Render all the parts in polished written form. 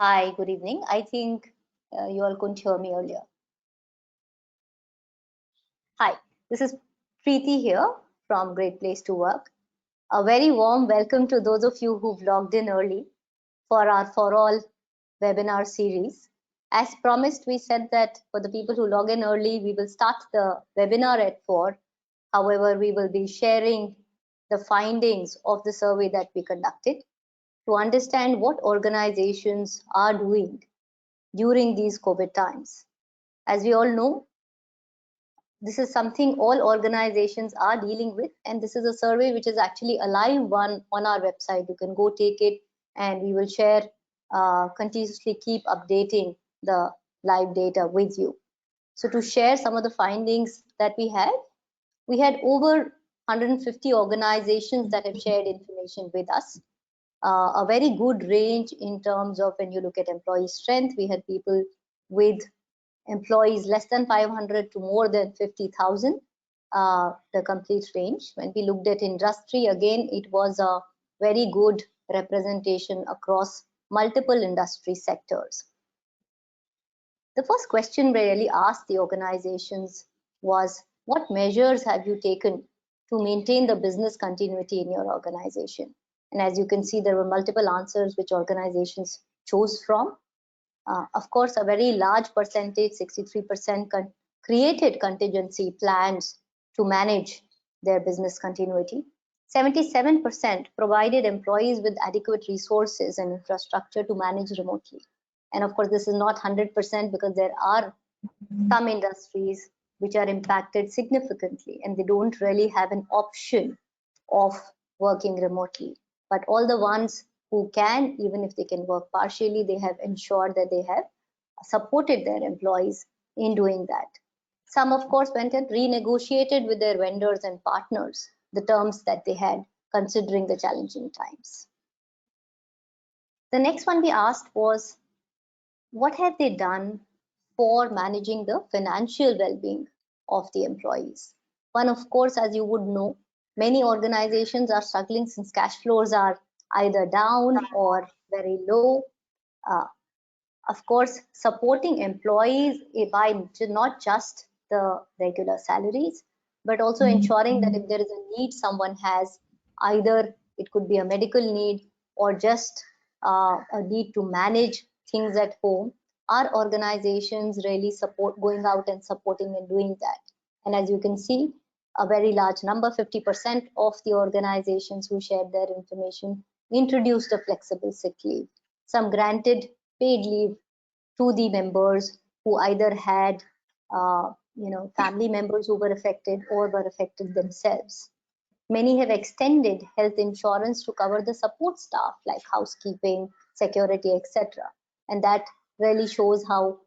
Hi, good evening. I think you all couldn't hear me earlier. Hi, this is Preeti here from Great Place to Work. A very warm welcome to those of you who've logged in early for our For All webinar series. As promised, we said that for the people who log in early, we will start the webinar at 4. However, we will be sharing the findings of the survey that we conducted to understand what organizations are doing during these COVID times. As we all know, this is something all organizations are dealing with, and this is a survey which is actually a live one on our website. You can go take it, and we will share, continuously keep updating the live data with you. So to share some of the findings that we had over 150 organizations that have shared information with us. A very good range in terms of when you look at employee strength. We had people with employees less than 500 to more than 50,000, the complete range. When we looked at industry, again, it was a very good representation across multiple industry sectors. The first question we really asked the organizations was, what measures have you taken to maintain the business continuity in your organization? And as you can see, there were multiple answers which organizations chose from. Of course, a very large percentage, 63%, created contingency plans to manage their business continuity. 77% provided employees with adequate resources and infrastructure to manage remotely. And of course, this is not 100% because there are some industries which are impacted significantly and they don't really have an option of working remotely. But all the ones who can, even if they can work partially, they have ensured that they have supported their employees in doing that. Some, of course, went and renegotiated with their vendors and partners the terms that they had, considering the challenging times. The next one we asked was, what have they done for managing the financial well-being of the employees? One, of course, as you would know, many organizations are struggling since cash flows are either down or very low. Of course, supporting employees by not just the regular salaries, but also ensuring that if there is a need someone has, either it could be a medical need or just a need to manage things at home, our organizations really support going out and supporting and doing that. And as you can see, a very large number, 50% of the organizations who shared their information introduced a flexible sick leave. Some granted paid leave to the members who either had family members who were affected or were affected themselves. Many have extended health insurance to cover the support staff like housekeeping, security, etc. And that really shows how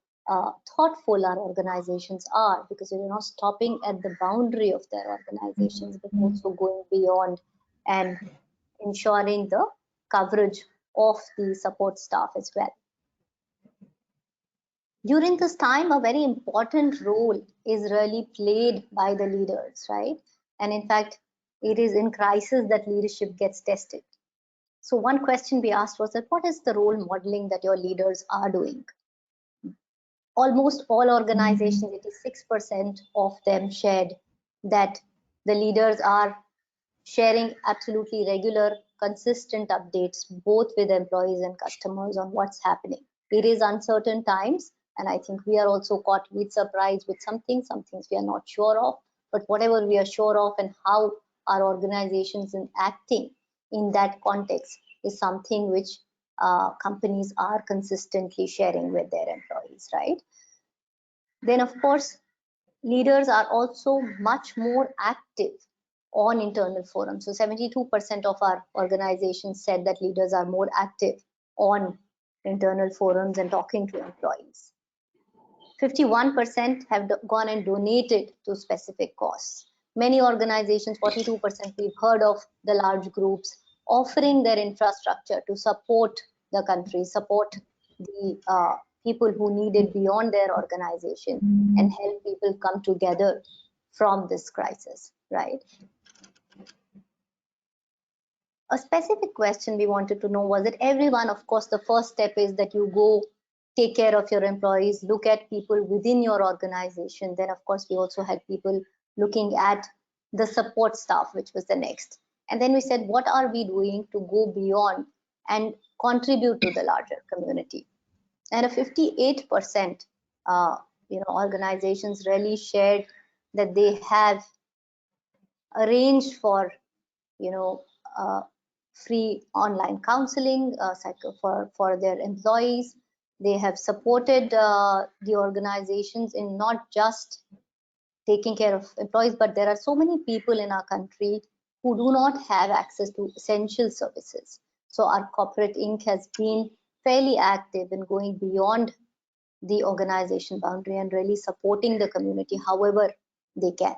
thoughtful our organizations are, because they're not stopping at the boundary of their organizations, but also going beyond and ensuring the coverage of the support staff as well. During this time, a very important role is really played by the leaders, right? And in fact, it is in crisis that leadership gets tested. So one question we asked was that, what is the role modeling that your leaders are doing? Almost all organizations, 86% of them shared that the leaders are sharing absolutely regular, consistent updates, both with employees and customers, on what's happening. It is uncertain times, and I think we are also caught with surprise with some things we are not sure of. But whatever we are sure of and how our organizations are acting in that context is something which companies are consistently sharing with their employees, right? Then, of course, leaders are also much more active on internal forums. So 72% of our organizations said that leaders are more active on internal forums and talking to employees. 51% have gone and donated to specific causes. Many organizations, 42%, we've heard of the large groups offering their infrastructure to support the country, support the people who need it beyond their organization, and help people come together from this crisis, right? a specific question we wanted to know was that everyone, of course, the first step is that you go take care of your employees, look at people within your organization. Then, of course, we also had people looking at the support staff, which was the next. And then we said, what are we doing to go beyond and contribute to the larger community? And a 58% organizations really shared that they have arranged for free online counseling for their employees. They have supported the organizations in not just taking care of employees, but there are so many people in our country who do not have access to essential services. So our corporate Inc. has been fairly active in going beyond the organization boundary and really supporting the community however they can.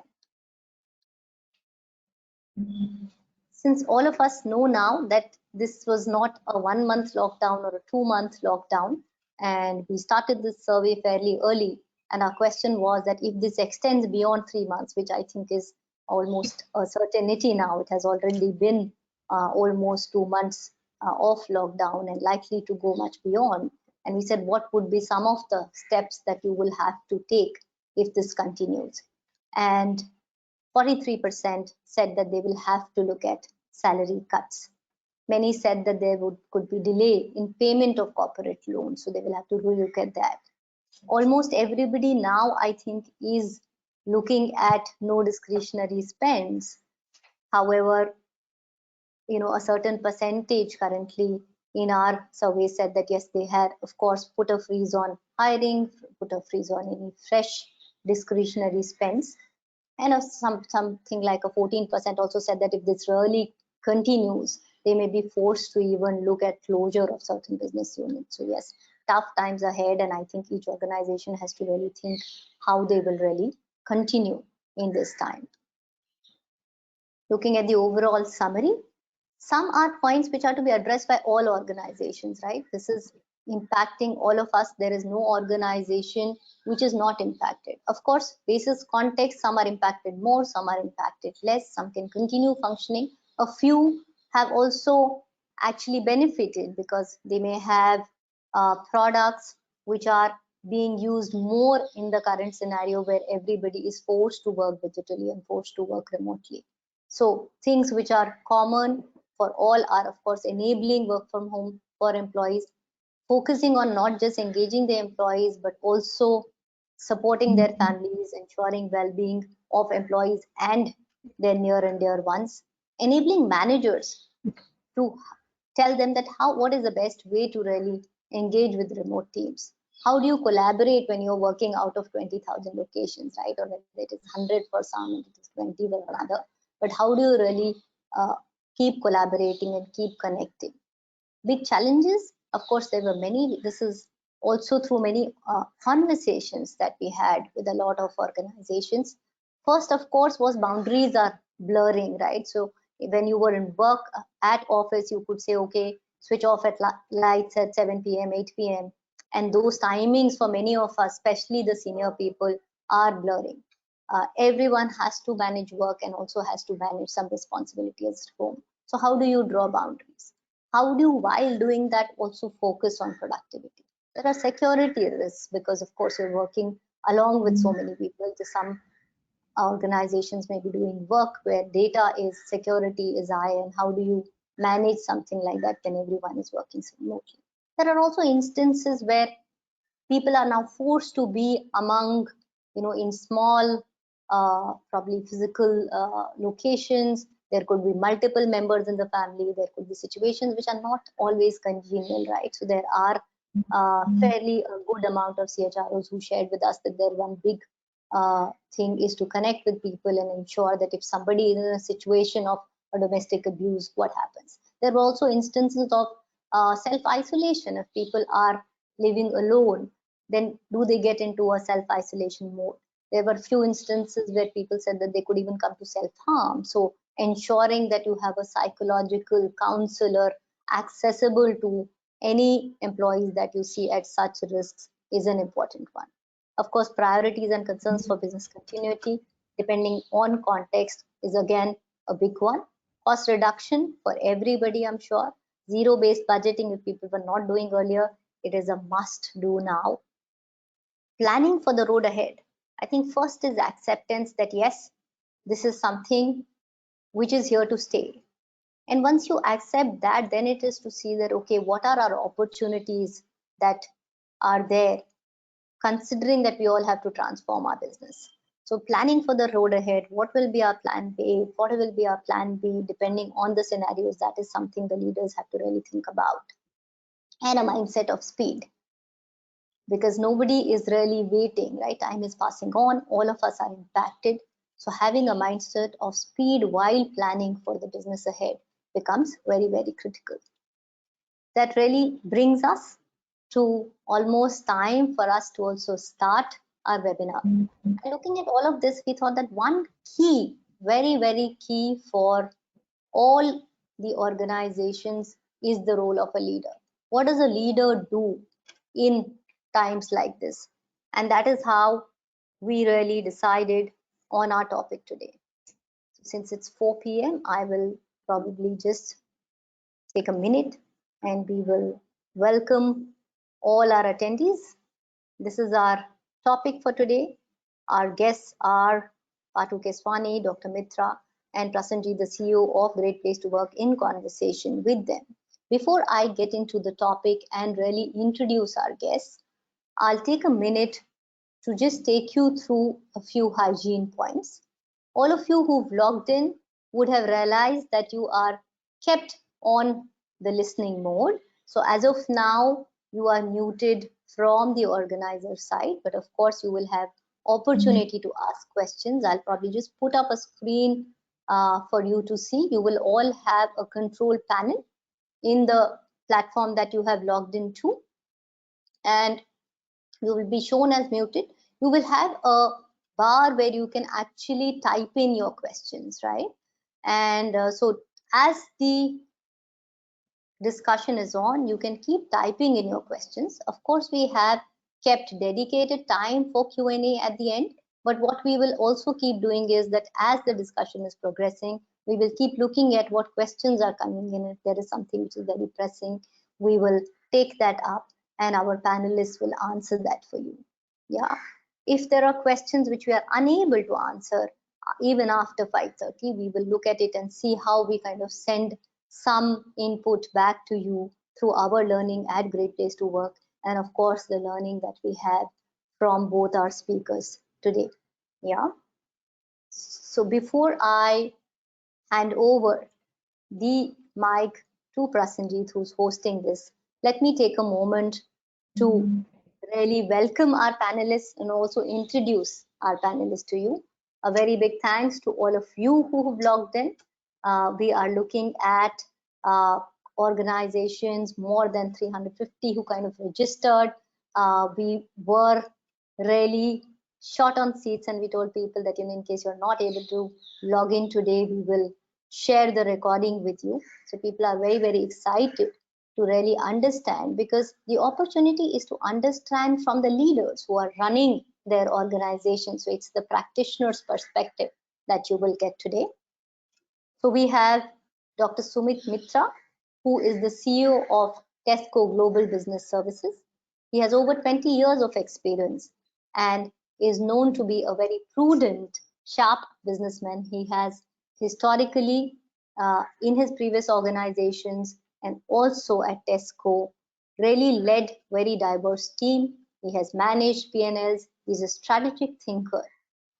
Since all of us know now that this was not a 1 month lockdown or a 2 month lockdown, and we started this survey fairly early, and our question was that if this extends beyond 3 months, which I think is almost a certainty now, it has already been almost 2 months of lockdown and likely to go much beyond. And we said, what would be some of the steps that you will have to take if this continues? And 43% said that they will have to look at salary cuts. Many said that there could be delay in payment of corporate loans, so they will have to look at that. Almost everybody now, I think, is looking at no discretionary spends. However, a certain percentage currently in our survey said that yes, they had, of course, put a freeze on hiring, put a freeze on any fresh discretionary spends. And something like a 14% also said that if this really continues, they may be forced to even look at closure of certain business units. So yes, tough times ahead, and I think each organization has to really think how they will really continue in this time. Looking at the overall summary, some are points which are to be addressed by all organizations, right? This is impacting all of us. There is no organization which is not impacted. Of course, basis context, some are impacted more, some are impacted less, some can continue functioning. A few have also actually benefited because they may have products which are being used more in the current scenario where everybody is forced to work digitally and forced to work remotely. So things which are common for all are, of course, enabling work from home for employees, focusing on not just engaging the employees, but also supporting their families, ensuring well-being of employees and their near and dear ones, enabling managers to tell them that what is the best way to really engage with remote teams. How do you collaborate when you're working out of 20,000 locations, right? Or whether it is 100 for some, it is 20 for another. But how do you really keep collaborating and keep connecting? Big challenges, of course, there were many. This is also through many conversations that we had with a lot of organizations. First, of course, was boundaries are blurring, right? So when you were in work at office, you could say, okay, switch off at lights at 7 p.m., 8 p.m. And those timings for many of us, especially the senior people, are blurring. Everyone has to manage work and also has to manage some responsibilities at home. So how do you draw boundaries? How do you, while doing that, also focus on productivity? There are security risks because, of course, you're working along with so many people. Some organizations may be doing work where data is, security is high, and how do you manage something like that when everyone is working remotely? There are also instances where people are now forced to be among, in small, probably physical locations. There could be multiple members in the family. There could be situations which are not always congenial, right? So there are fairly a good amount of CHROs who shared with us that their one big thing is to connect with people and ensure that if somebody is in a situation of a domestic abuse, what happens? There were also instances of self-isolation. If people are living alone, then do they get into a self-isolation mode? There were few instances where people said that they could even come to self-harm. So ensuring that you have a psychological counselor accessible to any employees that you see at such risks is an important one. Of course, priorities and concerns for business continuity, depending on context, is again a big one. Cost reduction for everybody, I'm sure. Zero-based budgeting, if people were not doing earlier, it is a must do now. Planning for the road ahead. I think first is acceptance that yes, this is something which is here to stay. And once you accept that, then it is to see that, okay, what are our opportunities that are there, considering that we all have to transform our business. So planning for the road ahead, what will be our plan A, what will be our plan B, depending on the scenarios, that is something the leaders have to really think about. And a mindset of speed, because nobody is really waiting, right? Time is passing on, all of us are impacted. So having a mindset of speed while planning for the business ahead becomes very, very critical. That really brings us to almost time for us to also start our webinar. And looking at all of this, we thought that one key, very, very key for all the organizations is the role of a leader. What does a leader do in times like this? And that is how we really decided on our topic today. Since it's 4 p.m., I will probably just take a minute and we will welcome all our attendees. This is our topic for today. Our guests are Patu Keswani, Dr. Mitra, and Prasanjit, the CEO of Great Place to Work, in conversation with them. Before I get into the topic and really introduce our guests, I'll take a minute to just take you through a few hygiene points. All of you who've logged in would have realized that you are kept on the listening mode. So as of now, you are muted from the organizer side, but of course you will have opportunity to ask questions. I'll probably just put up a screen for you to see. You will all have a control panel in the platform that you have logged into, and you will be shown as muted. You will have a bar where you can actually type in your questions, right? And so as the discussion is on, you can keep typing in your questions. Of course, we have kept dedicated time for Q&A at the end, but what we will also keep doing is that as the discussion is progressing, we will keep looking at what questions are coming in. If there is something which is very pressing, we will take that up and our panelists will answer that for you. Yeah. If there are questions which we are unable to answer, even after 5:30, we will look at it and see how we kind of send some input back to you through our learning at Great Place to Work, and of course the learning that we have from both our speakers today. Yeah. So before I hand over the mic to Prasanjit, who's hosting this, let me take a moment to really welcome our panelists and also introduce our panelists to you. A very big thanks to all of you who have logged in. We are looking at organizations, more than 350 who kind of registered. We were really short on seats and we told people that in case you're not able to log in today, we will share the recording with you. So people are very, very excited to really understand, because the opportunity is to understand from the leaders who are running their organization. So it's the practitioner's perspective that you will get today. So we have Dr. Sumit Mitra, who is the CEO of Tesco Global Business Services. He has over 20 years of experience and is known to be a very prudent, sharp businessman. He has historically, in his previous organizations and also at Tesco, really led very diverse team. He has managed P&Ls. He's a strategic thinker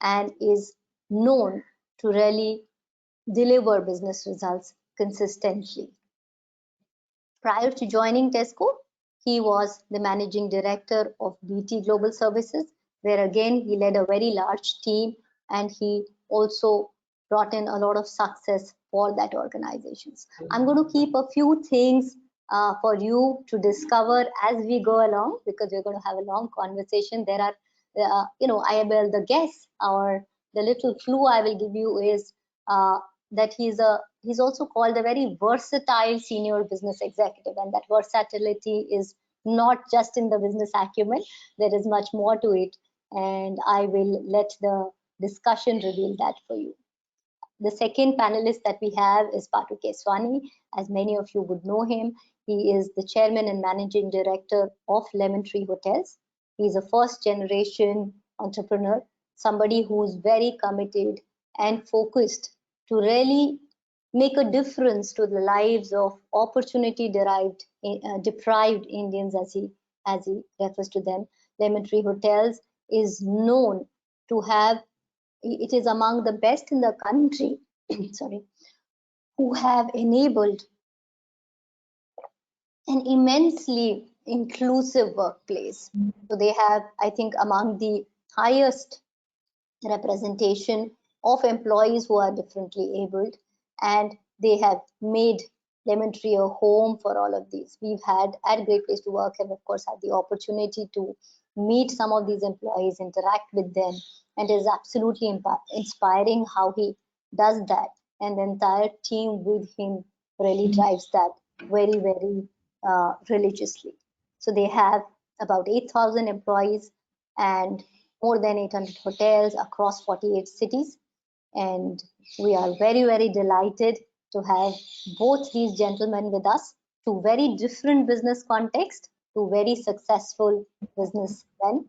and is known to really deliver business results consistently. Prior to joining Tesco, he was the managing director of BT Global Services, where again he led a very large team and he also brought in a lot of success for that organizations. I'm going to keep a few things for you to discover as we go along, because we're going to have a long conversation. There are, the guess or the little clue I will give you is that he's also called a very versatile senior business executive, and that versatility is not just in the business acumen. There is much more to it, and I will let the discussion reveal that for you. The second panelist that we have is Patu Keswani. As many of you would know him, he is the chairman and managing director of Lemon Tree Hotels. He is a first generation entrepreneur, somebody who is very committed and focused to really make a difference to the lives of opportunity deprived Indians, as he refers to them. Lemon Tree Hotels is known to have, it is among the best in the country, sorry, who have enabled an immensely inclusive workplace. So they have, I think, among the highest representation of employees who are differently abled, and they have made Lemon Tree a home for all of these. We've had at Great Place to Work, and of course had the opportunity to meet some of these employees, interact with them, and it is absolutely inspiring how he does that, and the entire team with him really drives that very, very religiously. So they have about 8,000 employees and more than 800 hotels across 48 cities. And we are very, very delighted to have both these gentlemen with us, to very different business context, to very successful businessmen,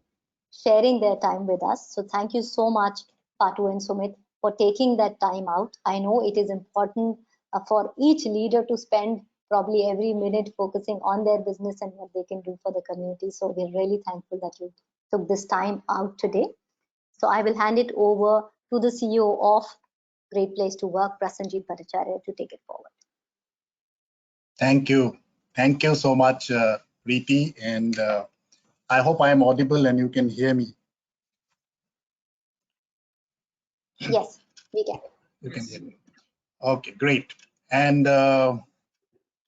sharing their time with us. So thank you so much, Patu and Sumit, for taking that time out. I know it is important for each leader to spend probably every minute focusing on their business and what they can do for the community. So we're really thankful that you took this time out today. So I will hand it over to the CEO of Great Place to Work, Prasenjit Bhattacharya, to take it forward. Thank you. Thank you so much, Preeti. And I hope I am audible and you can hear me. Yes, we can. You can hear me. Okay, great. And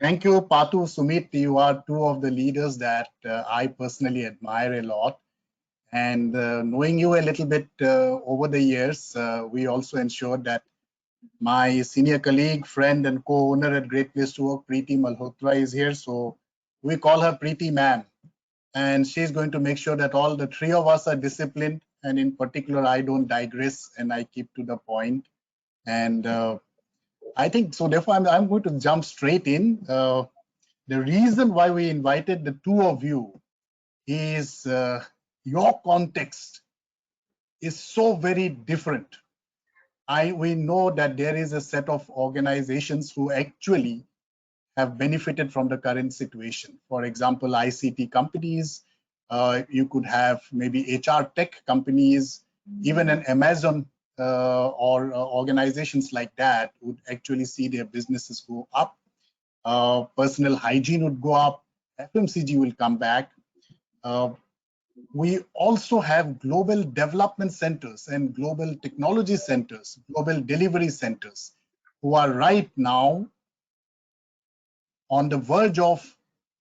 thank you, Patu, Sumit. You are two of the leaders that I personally admire a lot. And knowing you a little bit over the years, we also ensured that my senior colleague, friend, and co-owner at Great Place to Work, Preeti Malhotra, is here. So we call her Preeti Ma'am. And she's going to make sure that all the three of us are disciplined. And in particular, I don't digress and I keep to the point. And I think so. Therefore, I'm going to jump straight in. The reason why we invited the two of you is your context is so very different. We know that there is a set of organizations who actually have benefited from the current situation. For example, ICT companies, you could have maybe HR tech companies, even an Amazon or organizations like that would actually see their businesses go up. Personal hygiene would go up. FMCG will come back. We also have global development centers and global technology centers, global delivery centers, who are right now on the verge of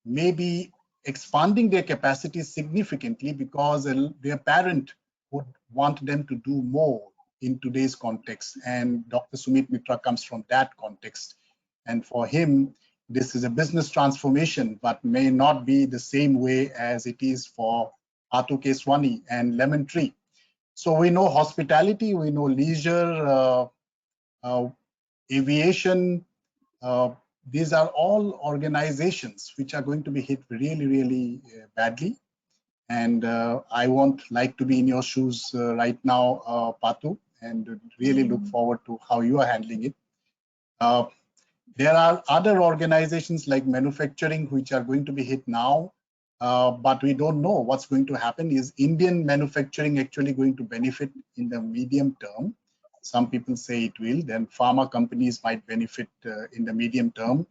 maybe expanding their capacity significantly because their parent would want them to do more in today's context. And Dr. Sumit Mitra comes from that context. And for him, this is a business transformation, but may not be the same way as it is for Patu Keswani and Lemon Tree. So we know hospitality, we know leisure, aviation. These are all organizations which are going to be hit really, really badly. And I won't like to be in your shoes right now, Patu, and really look forward to how you are handling it. There are other organizations like manufacturing which are going to be hit now, but we don't know what's going to happen. Is Indian manufacturing actually going to benefit in the medium term? Some people say it will. Then pharma companies might benefit in the medium term.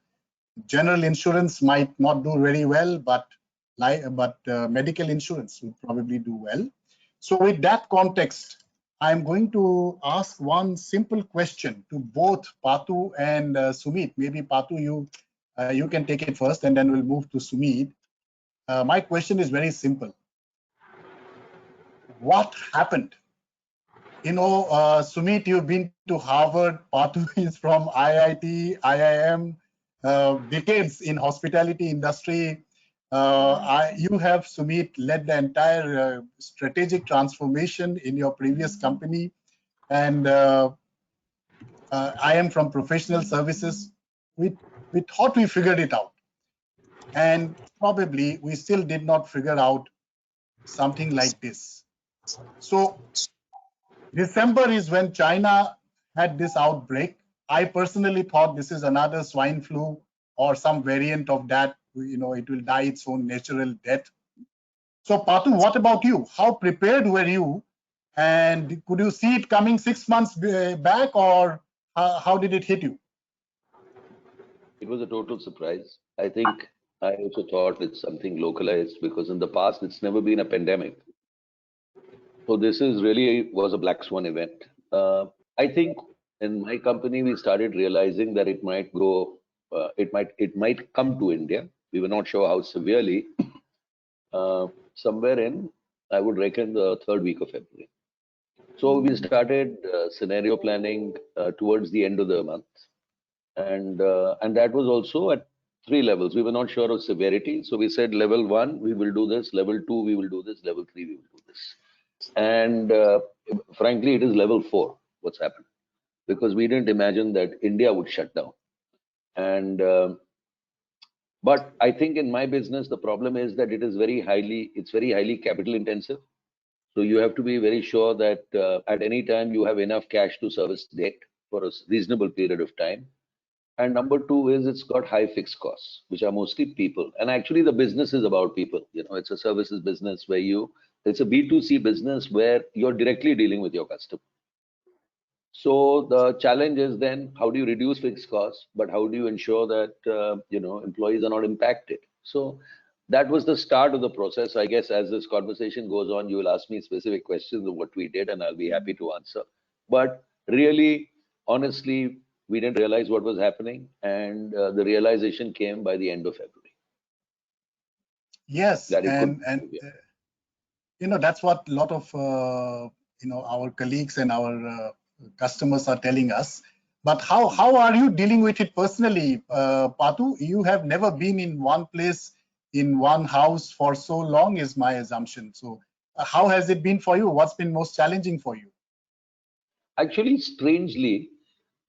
General insurance might not do very well, but medical insurance would probably do well. So with that context, I'm going to ask one simple question to both Patu and Sumit. Maybe Patu, you can take it first, and then we'll move to Sumit. My question is very simple. What happened? You know, Sumit, you've been to Harvard. Patu is from IIT, IIM, decades in hospitality industry. You have, Sumit, led the entire strategic transformation in your previous company. And I am from professional services. We thought we figured it out. And probably we still did not figure out something like this. So December is when China had this outbreak. I personally thought this is another swine flu or some variant of that. You know, it will die its own natural death. So Patu, what about you? How prepared were you? And could you see it coming 6 months back, or how did it hit you? It was a total surprise. I think I also thought it's something localized because in the past it's never been a pandemic. So this is really was a black swan event. I think in my company we started realizing that it might go, it might come to India. We were not sure how severely. Somewhere in, I would reckon, the third week of February. So we started scenario planning towards the end of the month, and that was also at 3 levels. We were not sure of severity, so we said level 1 we will do this, level 2 we will do this, level 3 we will do this. And frankly, it is level 4 what's happened, because we didn't imagine that India would shut down. And but I think in my business the problem is that it's very highly capital intensive. So you have to be very sure that at any time you have enough cash to service debt for a reasonable period of time. And number 2 is it's got high fixed costs, which are mostly people. And actually the business is about people. You know, it's a services business where it's a B2C business where you're directly dealing with your customer. So the challenge is then how do you reduce fixed costs, but how do you ensure that, employees are not impacted? So that was the start of the process. I guess as this conversation goes on, you will ask me specific questions of what we did, and I'll be happy to answer. But really, honestly, we didn't realize what was happening, and the realization came by the end of February. Yes, and that's what a lot of our colleagues and our customers are telling us. But how are you dealing with it personally, Patu? You have never been in one place, in one house for so long, is my assumption. So how has it been for you? What's been most challenging for you? Actually, strangely,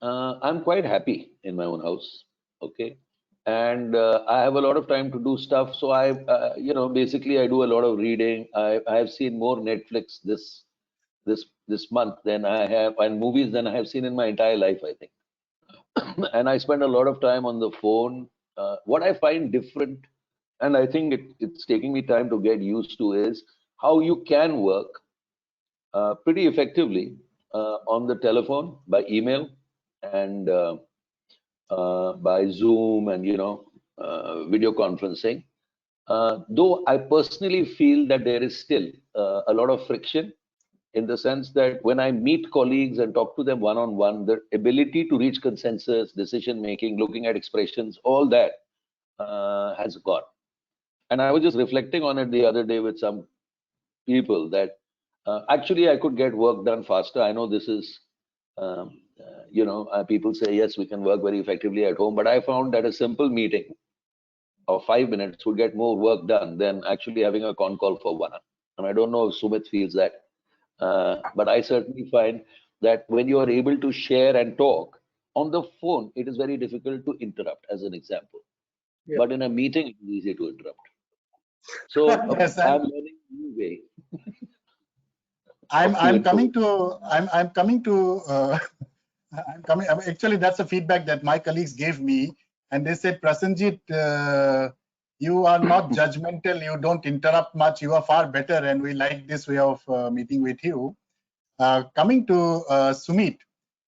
I'm quite happy in my own house. Okay. And I have a lot of time to do stuff. So basically I do a lot of reading. I have seen more Netflix this month than I have, and movies than I have seen in my entire life, I think. And I spend a lot of time on the phone. What I find different, and I think it's taking me time to get used to, is how you can work pretty effectively on the telephone, by email, and by Zoom, and video conferencing. Though I personally feel that there is still a lot of friction, in the sense that when I meet colleagues and talk to them one-on-one, the ability to reach consensus, decision making, looking at expressions, all that has gone. And I was just reflecting on it the other day with some people that actually I could get work done faster. I know this is, people say, yes, we can work very effectively at home, but I found that a simple meeting of 5 minutes would get more work done than actually having a con call for 1 hour. And I don't know if Sumit feels that. But I certainly find that when you are able to share and talk on the phone, it is very difficult to interrupt, as an example. Yeah. But in a meeting, it is easy to interrupt. So yes, I'm learning a new way. Actually, that's a feedback that my colleagues gave me, and they said, Prasenjit, you are not judgmental, you don't interrupt much, you are far better, and we like this way of meeting with you. Coming to Sumit.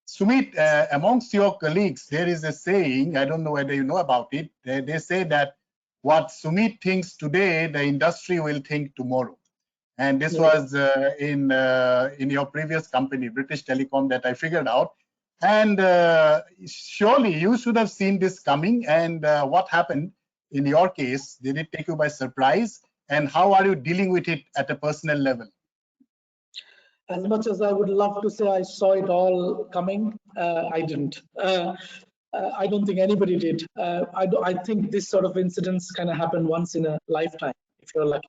Sumit, amongst your colleagues, there is a saying, I don't know whether you know about it, they say that what Sumit thinks today, the industry will think tomorrow. And this was in your previous company, British Telecom, that I figured out. And surely you should have seen this coming. And what happened in your case? Did it take you by surprise? And how are you dealing with it at a personal level? As much as I would love to say I saw it all coming, I didn't. I don't think anybody did. I think this sort of incidents kind of happen once in a lifetime, if you're lucky.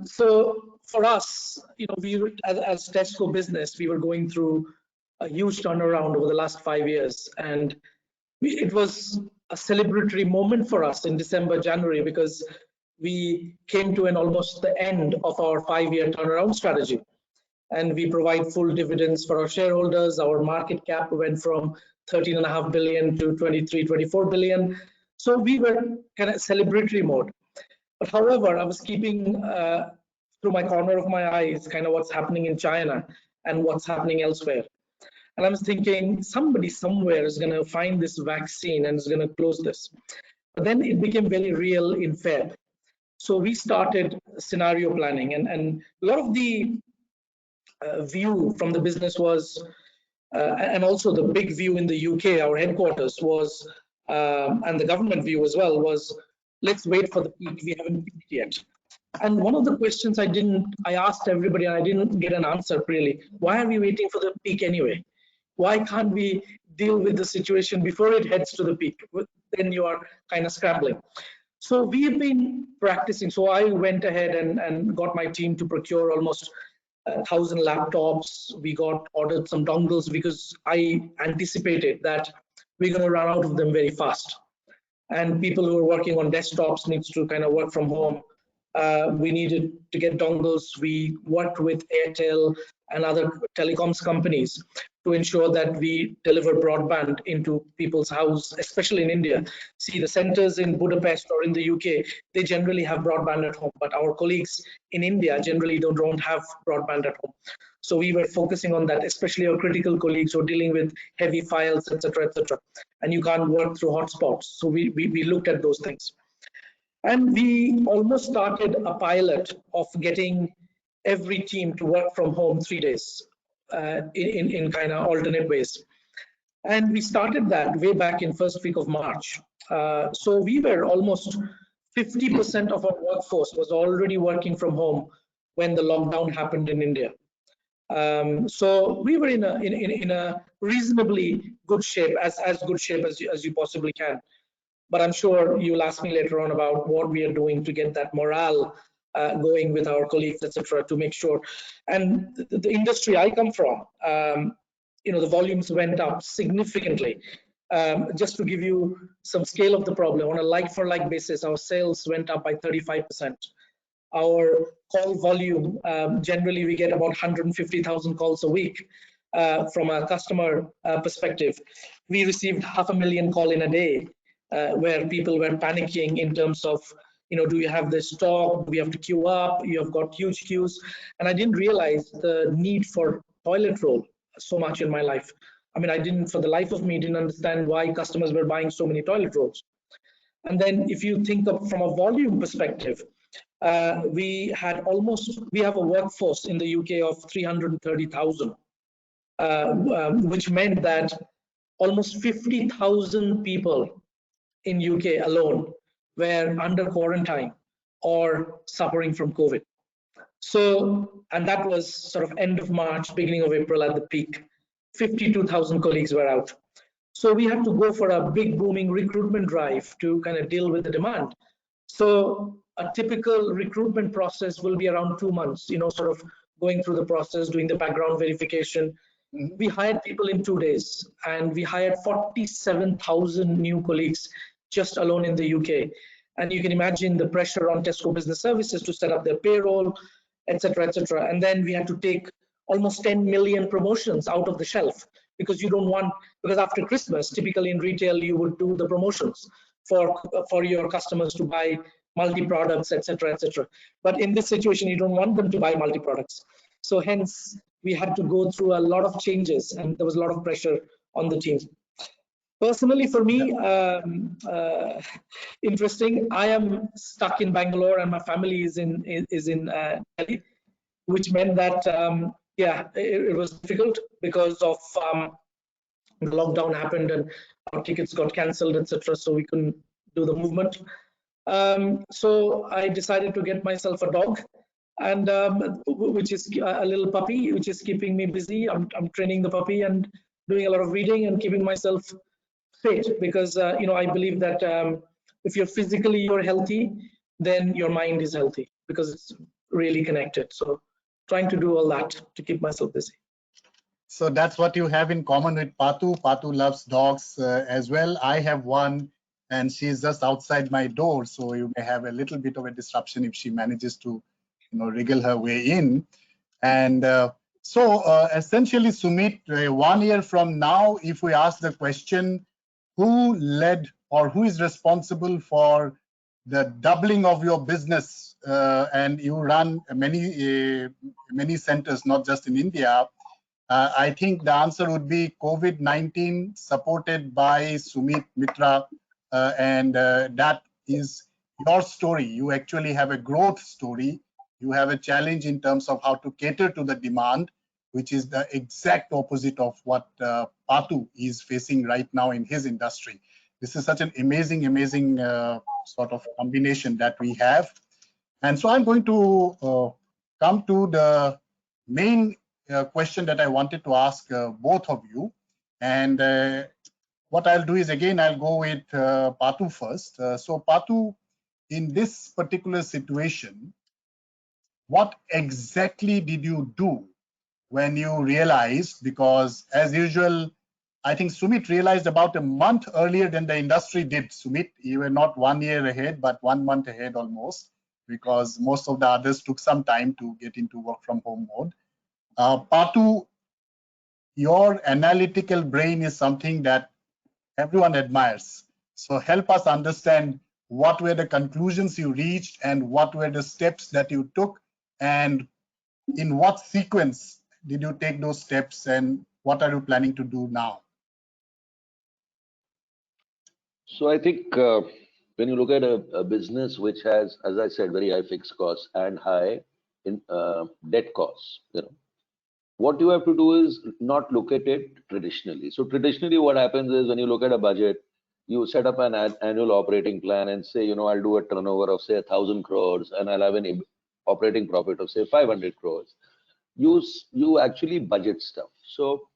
So for us, we were, as Tesco business, we were going through a huge turnaround over the last 5 years. And it was a celebratory moment for us in December, January, because we came to an almost the end of our 5-year turnaround strategy. And we provide full dividends for our shareholders. Our market cap went from 13.5 billion to 23, 24 billion. So we were kind of celebratory mode. But however, I was keeping through my corner of my eyes kind of what's happening in China and what's happening elsewhere. And I was thinking somebody somewhere is going to find this vaccine and is going to close this. But then it became very real in Feb. So we started scenario planning, and a lot of the view from the business was, and also the big view in the UK, our headquarters was, and the government view as well was, let's wait for the peak. We haven't peaked yet. And one of the questions I asked everybody, and I didn't get an answer really. Why are we waiting for the peak anyway? Why can't we deal with the situation before it heads to the peak? Then you are kind of scrambling. So we've been practicing. So I went ahead and got my team to procure almost 1,000 laptops. We ordered some dongles because I anticipated that we're going to run out of them very fast. And people who are working on desktops needs to kind of work from home. We needed to get dongles. We worked with Airtel and other telecoms companies to ensure that we deliver broadband into people's house, especially in India. See, the centers in Budapest or in the UK, they generally have broadband at home, but our colleagues in India generally don't have broadband at home. So we were focusing on that, especially our critical colleagues who are dealing with heavy files, etc., etc. And you can't work through hotspots. So we looked at those things. And we almost started a pilot of getting every team to work from home 3 days in kind of alternate ways. And we started that way back in first week of March. So we were almost 50% of our workforce was already working from home when the lockdown happened in India. So we were in a reasonably good shape, as good shape as you possibly can. But I'm sure you'll ask me later on about what we are doing to get that morale going with our colleagues, etc., to make sure. And the industry I come from, the volumes went up significantly. Just to give you some scale of the problem, on a like-for-like basis, our sales went up by 35%. Our call volume, generally we get about 150,000 calls a week from a customer perspective. We received 500,000 calls in a day, where people were panicking in terms of, do you have the stock? Do we have to queue up? You have got huge queues. And I didn't realize the need for toilet roll so much in my life. I mean, for the life of me, didn't understand why customers were buying so many toilet rolls. And then if you think of from a volume perspective, we have a workforce in the UK of 330,000, which meant that almost 50,000 people in UK alone were under quarantine or suffering from COVID. So, and that was sort of end of March, beginning of April at the peak. 52,000 colleagues were out. So we had to go for a big booming recruitment drive to kind of deal with the demand. So a typical recruitment process will be around 2 months, sort of going through the process, doing the background verification. We hired people in 2 days, and we hired 47,000 new colleagues just alone in the UK. And you can imagine the pressure on Tesco Business Services to set up their payroll, etc., etc. And then we had to take almost 10 million promotions out of the shelf, because because after Christmas, typically in retail, you would do the promotions for your customers to buy multi-products, etc., etc. But in this situation, you don't want them to buy multi-products. So hence, we had to go through a lot of changes, and there was a lot of pressure on the team. Personally, for me, interesting. I am stuck in Bangalore, and my family is in Delhi, which meant that it was difficult because of the lockdown happened and our tickets got cancelled, etc. So we couldn't do the movement. So I decided to get myself a dog, and which is a little puppy, which is keeping me busy. I'm training the puppy and doing a lot of reading and keeping myself fit, because I believe that if you're healthy, then your mind is healthy, because it's really connected. So trying to do all that to keep myself busy. So that's what you have in common with Patu. Patu loves dogs as well. I have one, and she's just outside my door, so you may have a little bit of a disruption if she manages to, wriggle her way in. And essentially, Sumit, 1 year from now, if we ask the question, who led or who is responsible for the doubling of your business, and you run many centers, not just in India, I think the answer would be COVID-19, supported by Sumit Mitra, and that is your story. You actually have a growth story. You have a challenge in terms of how to cater to the demand, which is the exact opposite of what Patu is facing right now in his industry. This is such an amazing sort of combination that we have. And so I'm going to come to the main question that I wanted to ask both of you. And what I'll do is, again, I'll go with Patu first. So Patu, in this particular situation, what exactly did you do when you realized? Because as usual, I think Sumit realized about a month earlier than the industry did. Sumit, you were not 1 year ahead, but 1 month ahead almost, because most of the others took some time to get into work from home mode. Patu, your analytical brain is something that everyone admires. So help us understand what were the conclusions you reached and what were the steps that you took, and in what sequence did you take those steps, and what are you planning to do now? So I think when you look at a business which has, as I said, very high fixed costs and high debt costs, what you have to do is not look at it traditionally. So traditionally, what happens is when you look at a budget, you set up an annual operating plan and say, I'll do a turnover of say 1,000 crores and I'll have an operating profit of say 500 crores. You actually budget stuff. So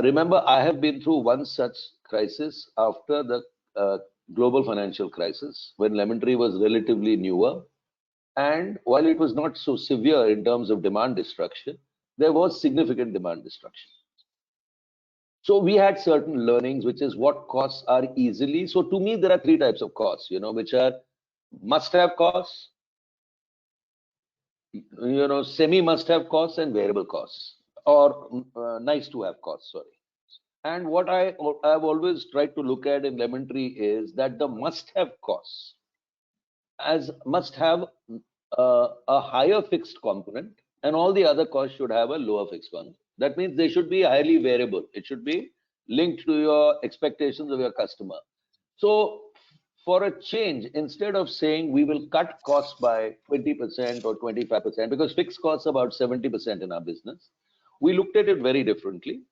remember, I have been through one such crisis after the global financial crisis, when Lemon Tree was relatively newer. And while it was not so severe in terms of demand destruction, there was significant demand destruction. So we had certain learnings, which is what costs are easily. So to me, there are three types of costs, which are must-have costs, semi must-have costs, and variable costs, or nice-to-have costs, sorry. And what I've always tried to look at in Lemon Tree is that the must-have costs must have a higher fixed component, and all the other costs should have a lower fixed component. That means they should be highly variable. It should be linked to your expectations of your customer. So for a change, instead of saying we will cut costs by 20% or 25%, because fixed costs are about 70% in our business, we looked at it very differently.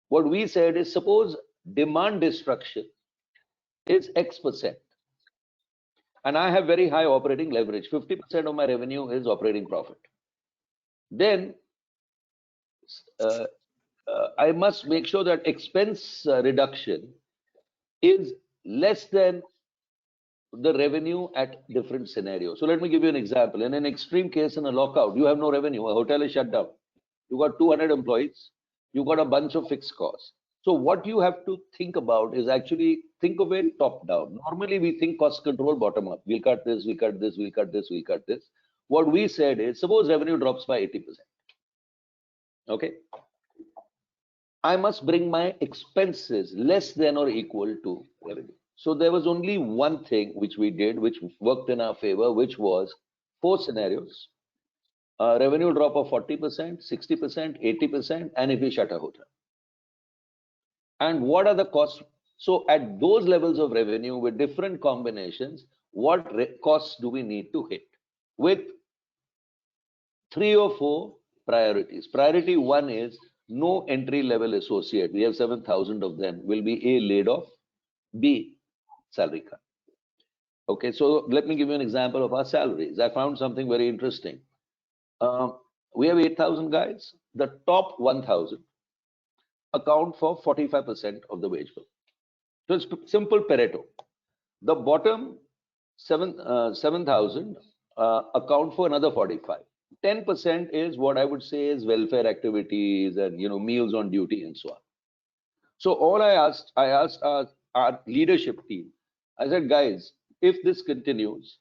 What we said is, suppose demand destruction is X%, and I have very high operating leverage, 50% of my revenue is operating profit. Then I must make sure that expense reduction is less than the revenue at different scenarios. So let me give you an example. In an extreme case, in a lockout, you have no revenue, a hotel is shut down. You got 200 employees, you got a bunch of fixed costs. So what you have to think about is actually think of it top down. Normally we think cost control bottom up. We'll cut this, we cut this, we'll cut this, we'll cut this. What we said is, suppose revenue drops by 80%. Okay. I must bring my expenses less than or equal to revenue. So there was only one thing which we did, which worked in our favor, which was 4 scenarios. Revenue drop of 40%, 60%, 80%, and if we shut a hotel. And what are the costs? So at those levels of revenue with different combinations, what costs do we need to hit? With 3 or 4 priorities. Priority 1 is no entry level associate. We have 7,000 of them. Will be A, laid off, B, salary cut. Okay, so let me give you an example of our salaries. I found something very interesting. We have 8,000 guys. The top 1,000 account for 45% of the wage bill. So it's simple Pareto. The bottom 7,000 account for another 45. 10% is what I would say is welfare activities and meals on duty and so on. So all I asked our leadership team, I said, guys, if this continues,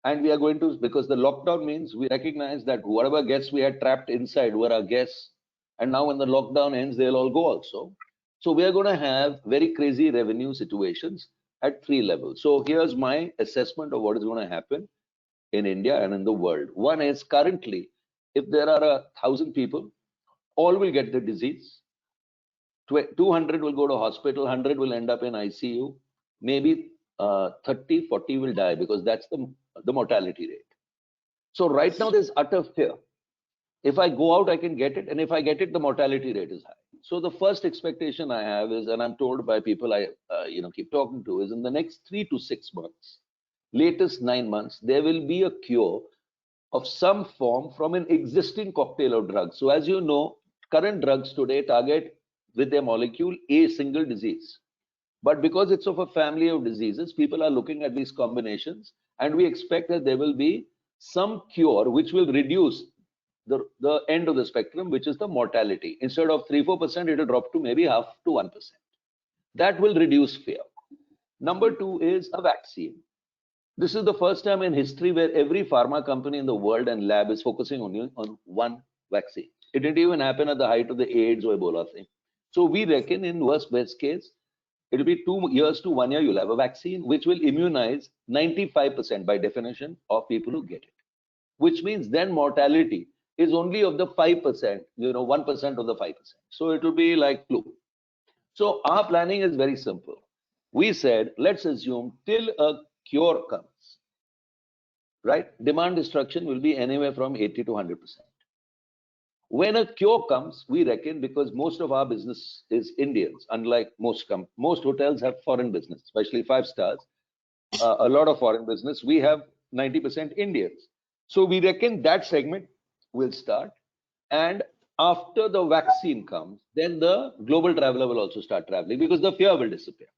and we are going to, because the lockdown means we recognize that whatever guests we had trapped inside were our guests, and now when the lockdown ends, they'll all go also. So we are going to have very crazy revenue situations at 3 levels. So here's my assessment of what is going to happen in India and in the world. One is, currently, if there are 1,000 people, all will get the disease. 200 will go to hospital, 100 will end up in ICU, maybe 30, 40 will die, because that's the mortality rate. So right now there's utter fear. If I go out, I can get it, and if I get it, the mortality rate is high. So the first expectation I have is, and I'm told by people I keep talking to, is in the next 3 to 6 months, latest 9 months, there will be a cure of some form from an existing cocktail of drugs. So as you know, current drugs today target with their molecule a single disease. But because it's of a family of diseases, people are looking at these combinations, and we expect that there will be some cure which will reduce the end of the spectrum, which is the mortality. Instead of 3-4%, it will drop to maybe half to 1%. That will reduce fear. Number 2 is a vaccine. This is the first time in history where every pharma company in the world and lab is focusing only on one vaccine. It didn't even happen at the height of the AIDS or Ebola thing. So we reckon in worst best case, it'll be 2 years to 1 year, you'll have a vaccine which will immunize 95% by definition of people who get it. Which means then mortality is only of the 5%, 1% of the 5%. So it will be like flu. So our planning is very simple. We said, let's assume till a cure comes, right? Demand destruction will be anywhere from 80 to 100%. When a cure comes, we reckon, because most of our business is Indians, unlike most hotels have foreign business, especially 5 stars, a lot of foreign business, we have 90% Indians. So we reckon that segment will start, and after the vaccine comes, then the global traveler will also start traveling, because the fear will disappear.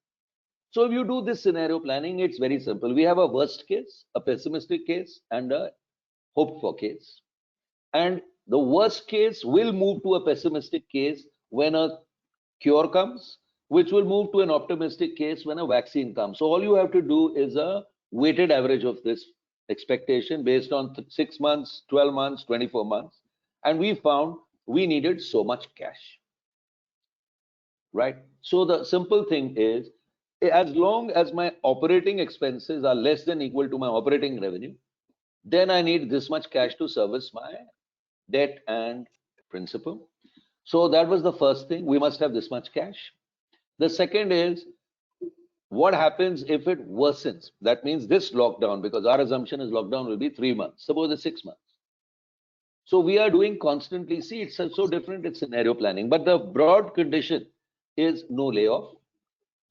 So if you do this scenario planning, it's very simple. We have a worst case, a pessimistic case, and a hoped for case. And the worst case will move to a pessimistic case when a cure comes, which will move to an optimistic case when a vaccine comes. So all you have to do is a weighted average of this expectation based on 6 months, 12 months, 24 months. And we found we needed so much cash, right? So the simple thing is, as long as my operating expenses are less than equal to my operating revenue, then I need this much cash to service my debt and principal. So that was the first thing. We must have this much cash. The second is, what happens if it worsens? That means this lockdown, because our assumption is lockdown will be 3 months. Suppose it's 6 months. So we are doing constantly, see, it's so different, it's scenario planning. But the broad condition is no layoff.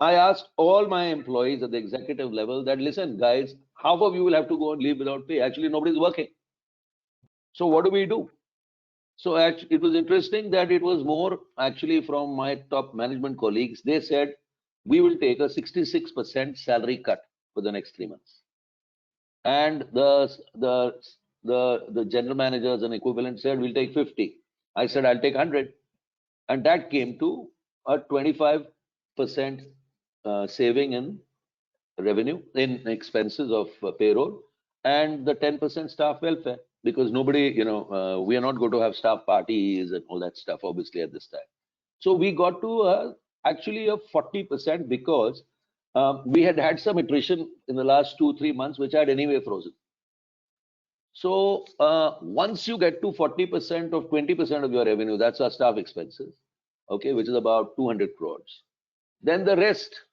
I asked all my employees at the executive level that, listen, guys, half of you will have to go on leave without pay. Actually, nobody's working. So what do we do? So actually, it was interesting that it was more actually from my top management colleagues. They said, we will take a 66% salary cut for the next 3 months. And the general managers and equivalent said, we'll take 50. I said, I'll take 100. And that came to a 25% saving in revenue, in expenses of payroll, and the 10% staff welfare, because nobody, we are not going to have staff parties and all that stuff, obviously, at this time. So we got to actually a 40%, because we had some attrition in the last 2-3 months, which had anyway frozen. So once you get to 40% of 20% of your revenue, that's our staff expenses, okay, which is about 200 crores. Then the rest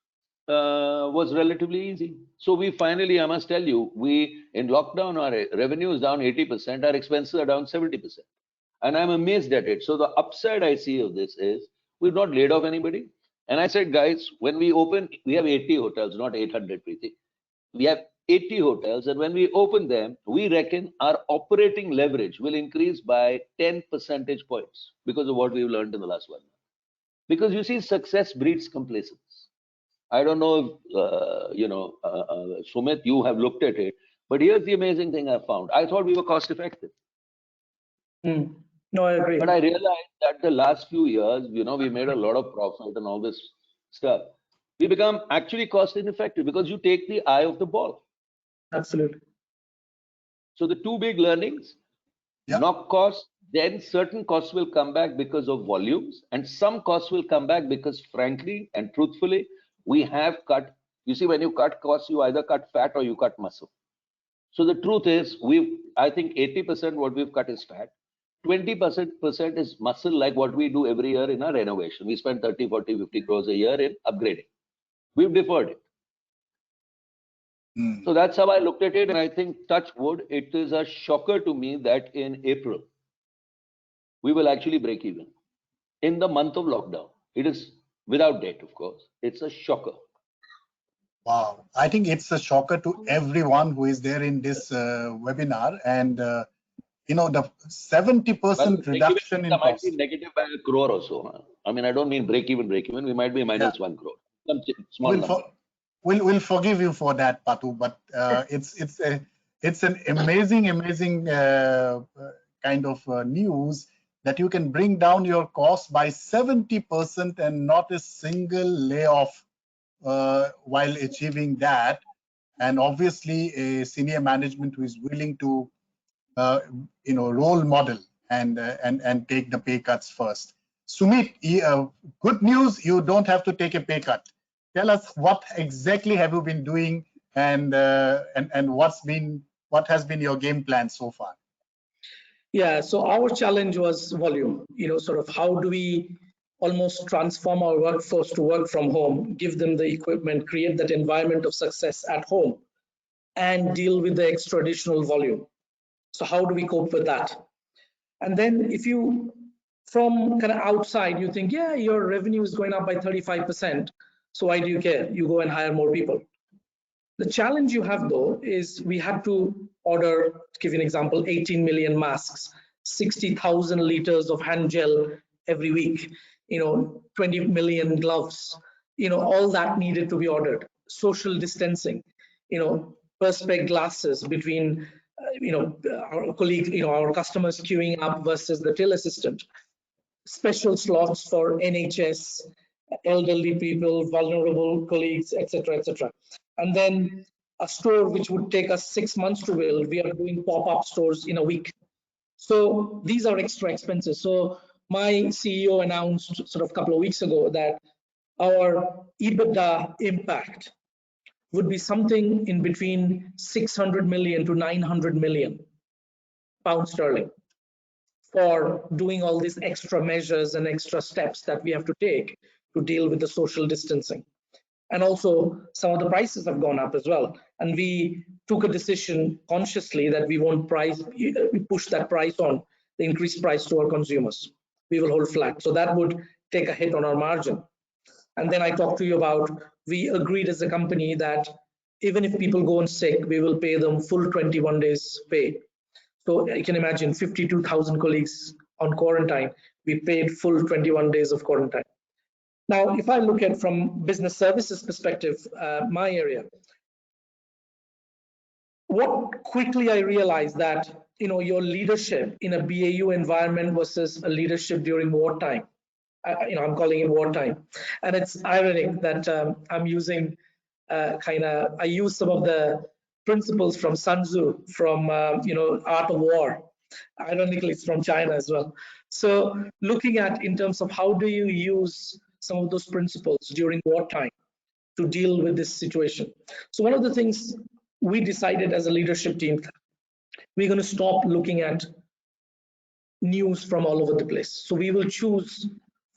was relatively easy. So we finally, I must tell you, in lockdown, our revenue is down 80%, our expenses are down 70%. And I'm amazed at it. So the upside I see of this is, we've not laid off anybody. And I said, guys, when we open, we have 80 hotels, not 800, Preeti. We have 80 hotels, and when we open them, we reckon our operating leverage will increase by 10 percentage points because of what we've learned in the last 1 month. Because you see, success breeds complacence. I don't know if, Sumit, you have looked at it, but here's the amazing thing I found. I thought we were cost effective. No, I agree. But I realized that the last few years, we made a lot of profit and all this stuff. We become actually cost ineffective because you take the eye of the ball. Absolutely. So the two big learnings, Yeah. knock costs, then certain costs will come back because of volumes, and some costs will come back because, frankly and truthfully, we have cut. You see, when you cut costs, you either cut fat or you cut muscle. So the truth is, I think 80% what we've cut is fat. 20% is muscle, like what we do every year in our renovation. We spend 30, 40, 50 crores a year in upgrading. We've deferred it. So that's how I looked at it. And I think, touch wood, it is a shocker to me that in April, we will actually break even in the month of lockdown. It is without date, of course. It's a shocker. Wow. I think it's a shocker to everyone who is there in this webinar. And, the 70% reduction in might cost. be negative by a crore or so. Huh? I mean, I don't mean break even. We might be minus 1 crore. Some small number. We'll forgive you for that, Patu, but it's an amazing kind of news that you can bring down your cost by 70% and not a single layoff while achieving that. And obviously a senior management who is willing to role model and take the pay cuts first. Sumit, good news, you don't have to take a pay cut. Tell us what exactly have you been doing and what has been your game plan so far? Yeah, so our challenge was volume, sort of how do we almost transform our workforce to work from home, give them the equipment, create that environment of success at home, and deal with the extra additional volume. So how do we cope with that? And then if you, from kind of outside, you think, yeah, your revenue is going up by 35%. So why do you care? You go and hire more people. The challenge you have though is we had to order, to give you an example, 18 million masks, 60,000 liters of hand gel every week, 20 million gloves, all that needed to be ordered. Social distancing, perspex glasses between, our colleagues, our customers queuing up versus the till assistant, special slots for NHS, elderly people, vulnerable colleagues, etc., etc. And then a store which would take us 6 months to build, we are doing pop-up stores in a week. So these are extra expenses. So my CEO announced sort of a couple of weeks ago that our EBITDA impact would be something in between 600 million to 900 million pounds sterling for doing all these extra measures and extra steps that we have to take to deal with the social distancing. And also some of the prices have gone up as well. And we took a decision consciously that we won't push that price on, the increased price to our consumers. We will hold flat. So that would take a hit on our margin. And then I talked to you about, we agreed as a company that even if people go on sick, we will pay them full 21 days pay. So you can imagine 52,000 colleagues on quarantine, we paid full 21 days of quarantine. Now, if I look at from business services perspective, my area, what quickly I realized that, your leadership in a BAU environment versus a leadership during wartime, I'm calling it wartime. And it's ironic that I'm using I use some of the principles from Sun Tzu, from, Art of War. Ironically, it's from China as well. So looking at in terms of how do you use some of those principles during wartime to deal with this situation. So one of the things we decided as a leadership team, we're going to stop looking at news from all over the place. So we will choose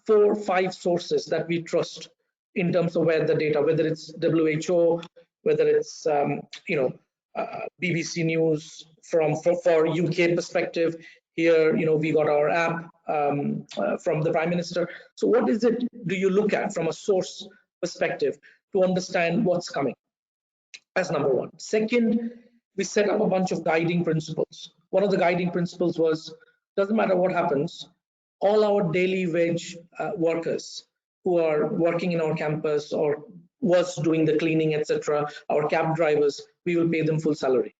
4 or 5 sources that we trust in terms of where the data, whether it's WHO, whether it's BBC News for UK perspective. Here, we got our app from the Prime Minister. So what is it do you look at from a source perspective to understand what's coming? That's number one. Second, we set up a bunch of guiding principles. One of the guiding principles was, doesn't matter what happens, all our daily wage workers who are working in our campus or was doing the cleaning, etc., our cab drivers, we will pay them full salary.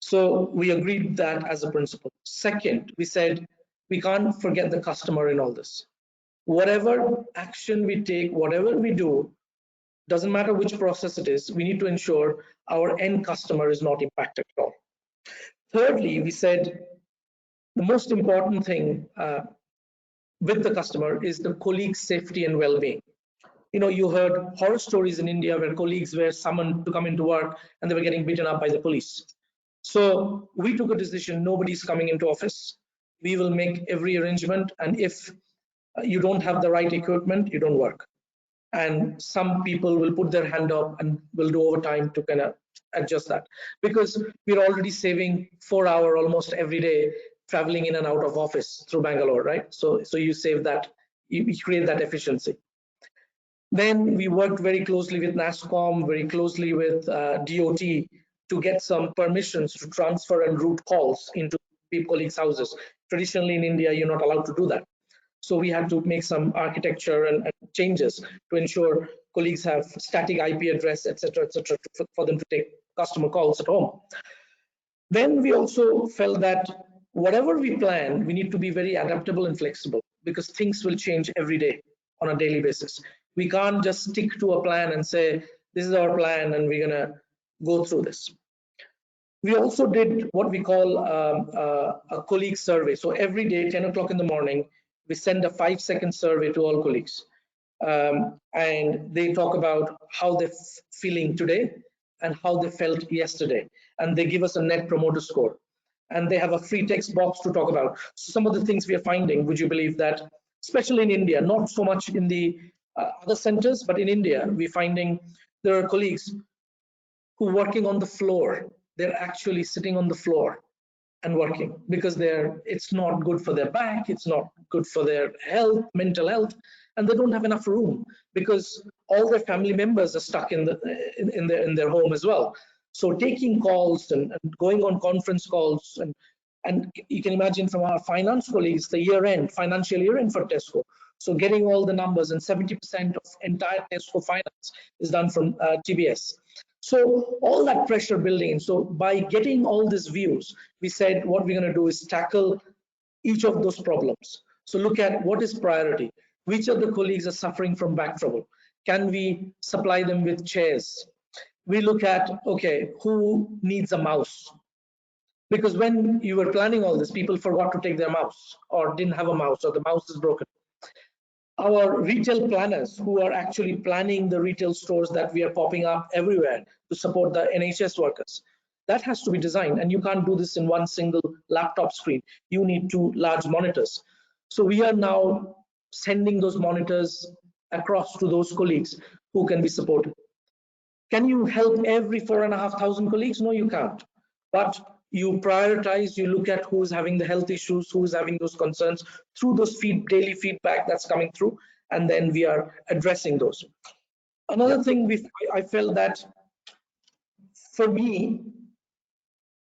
So we agreed that as a principle. Second, we said we can't forget the customer in all this. Whatever action we take, whatever we do, doesn't matter which process it is, we need to ensure our end customer is not impacted at all. Thirdly, we said the most important thing with the customer is the colleague's safety and well-being. You know, you heard horror stories in India where colleagues were summoned to come into work and they were getting beaten up by the police. So we took a decision, nobody's coming into office. We will make every arrangement, and if you don't have the right equipment, you don't work. And some people will put their hand up and will do overtime to kind of adjust that, because we're already saving 4 hours almost every day traveling in and out of office through Bangalore, right? So you save that, you create that efficiency. Then we worked very closely with NASSCOM, very closely with DOT to get some permissions to transfer and route calls into colleagues' houses. Traditionally in India, you're not allowed to do that. So we had to make some architecture and changes to ensure colleagues have static IP address, etc., for them to take customer calls at home. Then we also felt that whatever we plan, we need to be very adaptable and flexible, because things will change every day on a daily basis. We can't just stick to a plan and say, this is our plan and we're gonna go through this. We also did what we call a colleague survey. So every day, 10 o'clock in the morning, we send a 5-second survey to all colleagues. And they talk about how they're feeling today and how they felt yesterday. And they give us a net promoter score. And they have a free text box to talk about. So some of the things we are finding, would you believe that, especially in India, not so much in the other centers, but in India, we're finding there are colleagues who are working on the floor. They're actually sitting on the floor and working because it's not good for their back, it's not good for their health, mental health, and they don't have enough room because all their family members are stuck in their home as well. So taking calls and going on conference calls, and you can imagine from our finance colleagues, the year-end, financial year-end for Tesco. So getting all the numbers, and 70% of entire Tesco finance is done from TBS. So all that pressure building. So by getting all these views, we said what we're going to do is tackle each of those problems. So look at what is priority. Which of the colleagues are suffering from back trouble? Can we supply them with chairs? We look at, okay, who needs a mouse? Because when you were planning all this, people forgot to take their mouse or didn't have a mouse, or the mouse is broken. Our retail planners who are actually planning the retail stores that we are popping up everywhere to support the NHS workers, that has to be designed, and you can't do this in one single laptop screen. You need 2 large monitors. So we are now sending those monitors across to those colleagues who can be supported. Can you help every 4,500 colleagues? No, you can't. But you prioritize, you look at who's having the health issues, who's having those concerns through those daily feedback that's coming through, and then we are addressing those. Another thing I felt that for me,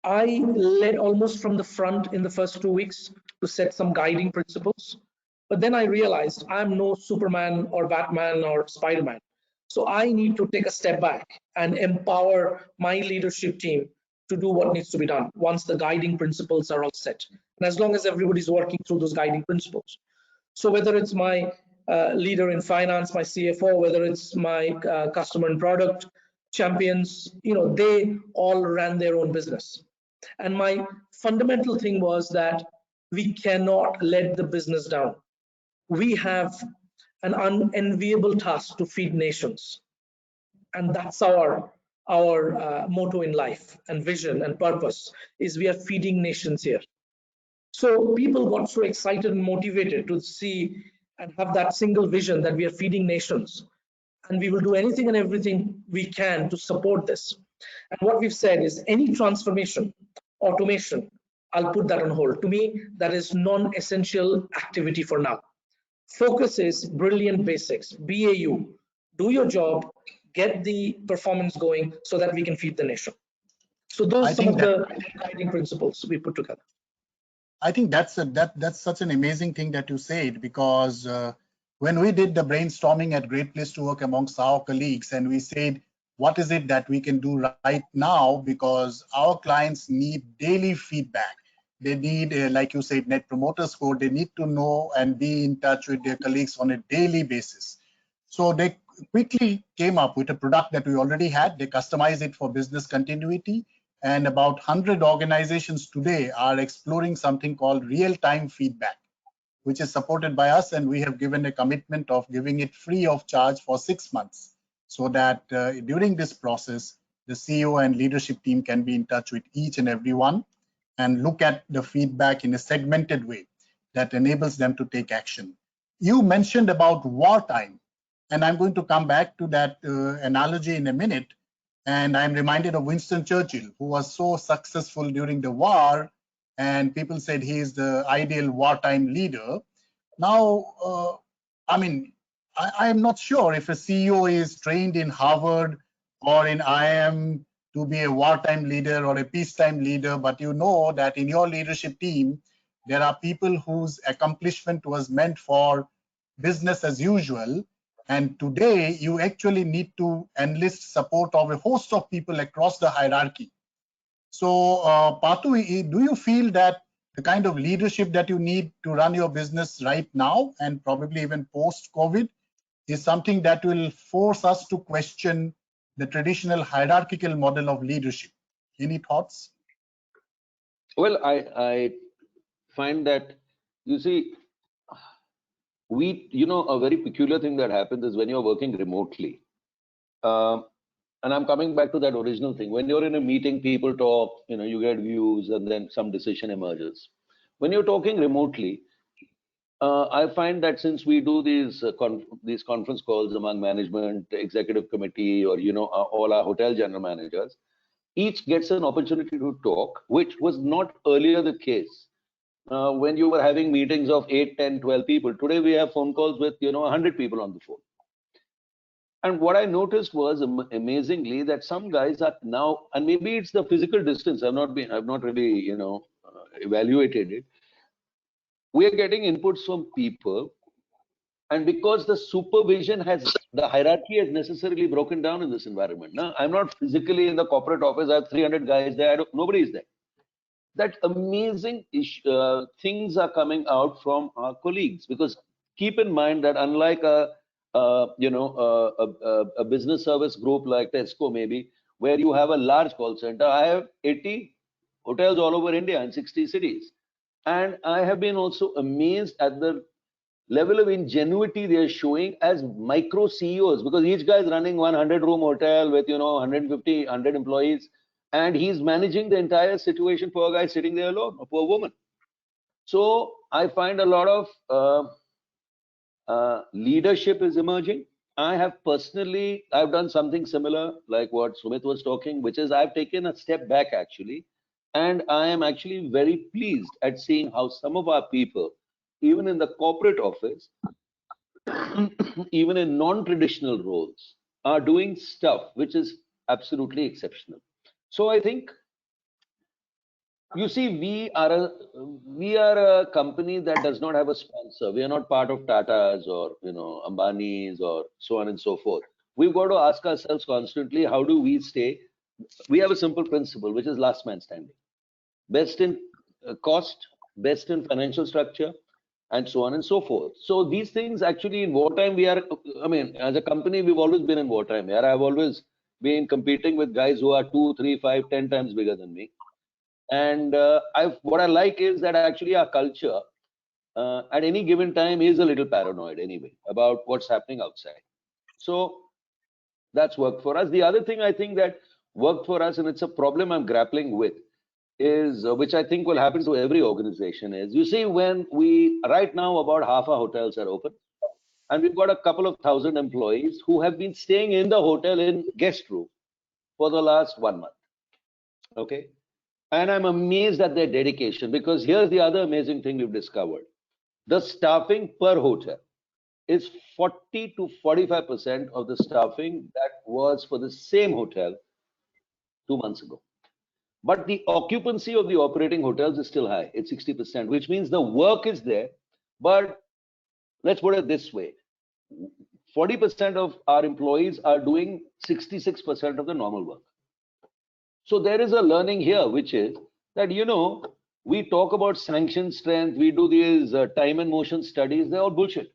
I led almost from the front in the first 2 weeks to set some guiding principles. But then I realized I'm no Superman or Batman or Spider-Man. So I need to take a step back and empower my leadership team to do what needs to be done once the guiding principles are all set. And as long as everybody's working through those guiding principles. So whether it's my leader in finance, my CFO, whether it's my customer and product champions, you know, they all ran their own business. And my fundamental thing was that we cannot let the business down. We have an unenviable task to feed nations. And that's our motto in life, and vision and purpose is we are feeding nations here. So people got so excited and motivated to see and have that single vision that we are feeding nations, and we will do anything and everything we can to support this. And what we've said is any transformation, automation, I'll put that on hold. To me, that is non-essential activity for now. Focus is brilliant basics, BAU, do your job, get the performance going so that we can feed the nation. So those are some of the guiding principles we put together. I think that's such an amazing thing that you said, because when we did the brainstorming at Great Place to Work amongst our colleagues, and we said, what is it that we can do right now, because our clients need daily feedback. They need, like you said, net promoter score. They need to know and be in touch with their colleagues on a daily basis. So they quickly came up with a product that we already had. They customized it for business continuity. And about 100 organizations today are exploring something called real-time feedback, which is supported by us. And we have given a commitment of giving it free of charge for 6 months, so that during this process, the CEO and leadership team can be in touch with each and every one and look at the feedback in a segmented way that enables them to take action. You mentioned about wartime, and I'm going to come back to that analogy in a minute. And I'm reminded of Winston Churchill, who was so successful during the war, and people said he is the ideal wartime leader. Now, I mean, I'm not sure if a CEO is trained in Harvard or in IIM to be a wartime leader or a peacetime leader, but you know that in your leadership team, there are people whose accomplishment was meant for business as usual. And today, you actually need to enlist support of a host of people across the hierarchy. So, Patu, do you feel that the kind of leadership that you need to run your business right now and probably even post-COVID is something that will force us to question the traditional hierarchical model of leadership? Any thoughts? Well, I find that, you see, a very peculiar thing that happens is when you're working remotely. And I'm coming back to that original thing. When you're in a meeting, people talk, you get views, and then some decision emerges. When you're talking remotely, I find that since we do these conference calls among management, executive committee, or all our hotel general managers, each gets an opportunity to talk, which was not earlier the case. When you were having meetings of 8, 10, 12 people, today we have phone calls with 100 people on the phone. And what I noticed was amazingly that some guys are now, and maybe it's the physical distance. I've not really evaluated it. We are getting inputs from people, and because the the hierarchy has necessarily broken down in this environment. Now, I'm not physically in the corporate office. I have 300 guys there. Nobody is there. That amazing things are coming out from our colleagues, because keep in mind that unlike a business service group like Tesco, maybe, where you have a large call center, I have 80 hotels all over India in 60 cities. And I have been also amazed at the level of ingenuity they are showing as micro CEOs, because each guy is running 100-room hotel with 100 employees, and he's managing the entire situation for a guy sitting there alone, a poor woman. So I find a lot of leadership is emerging. I've done something similar like what Sumit was talking, which is I've taken a step back actually, and I am actually very pleased at seeing how some of our people, even in the corporate office, even in non-traditional roles, are doing stuff which is absolutely exceptional. So I think, you see, we are a company that does not have a sponsor. We are not part of Tata's or Ambani's or so on and so forth. We've got to ask ourselves constantly, how do we stay? We have a simple principle, which is last man standing. Best in cost, best in financial structure, and so on and so forth. So these things actually in wartime, as a company, we've always been in wartime. I've always been competing with guys who are 2, 3, 5, 10 times bigger than me. And what I like is that actually our culture at any given time is a little paranoid anyway about what's happening outside. So that's worked for us. The other thing I think that worked for us, and it's a problem I'm grappling with, is which I think will happen to every organization, is, you see, when right now about half our hotels are open, and we've got a couple of thousand employees who have been staying in the hotel in guest room for the last 1 month. Okay. And I'm amazed at their dedication, because here's the other amazing thing we've discovered. The staffing per hotel is 40 to 45% of the staffing that was for the same hotel 2 months ago. But the occupancy of the operating hotels is still high. It's 60%, which means the work is there. But let's put it this way. 40% of our employees are doing 66% of the normal work. So there is a learning here, which is that, we talk about sanction strength, we do these time and motion studies, they're all bullshit.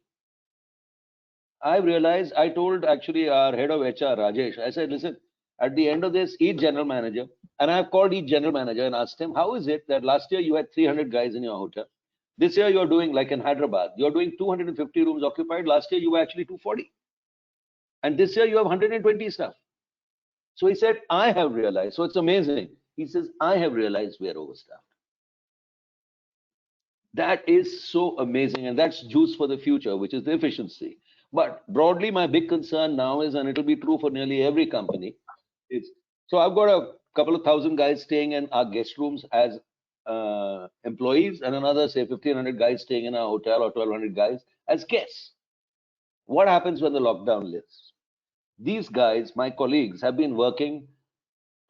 I've realized, I told actually our head of HR, Rajesh, I said, listen, at the end of this, each general manager, and I've called each general manager and asked him, how is it that last year you had 300 guys in your hotel? This year you're doing, like in Hyderabad, you're doing 250 rooms occupied. Last year you were actually 240. And this year you have 120 staff. So he said, I have realized, so it's amazing. He says, I have realized we are overstaffed. That is so amazing. And that's juice for the future, which is the efficiency. But broadly, my big concern now is, and it'll be true for nearly every company, is so I've got a couple of thousand guys staying in our guest rooms as employees, and another, say, 1,500 guys staying in our hotel, or 1,200 guys as guests. What happens when the lockdown lifts? These guys, my colleagues, have been working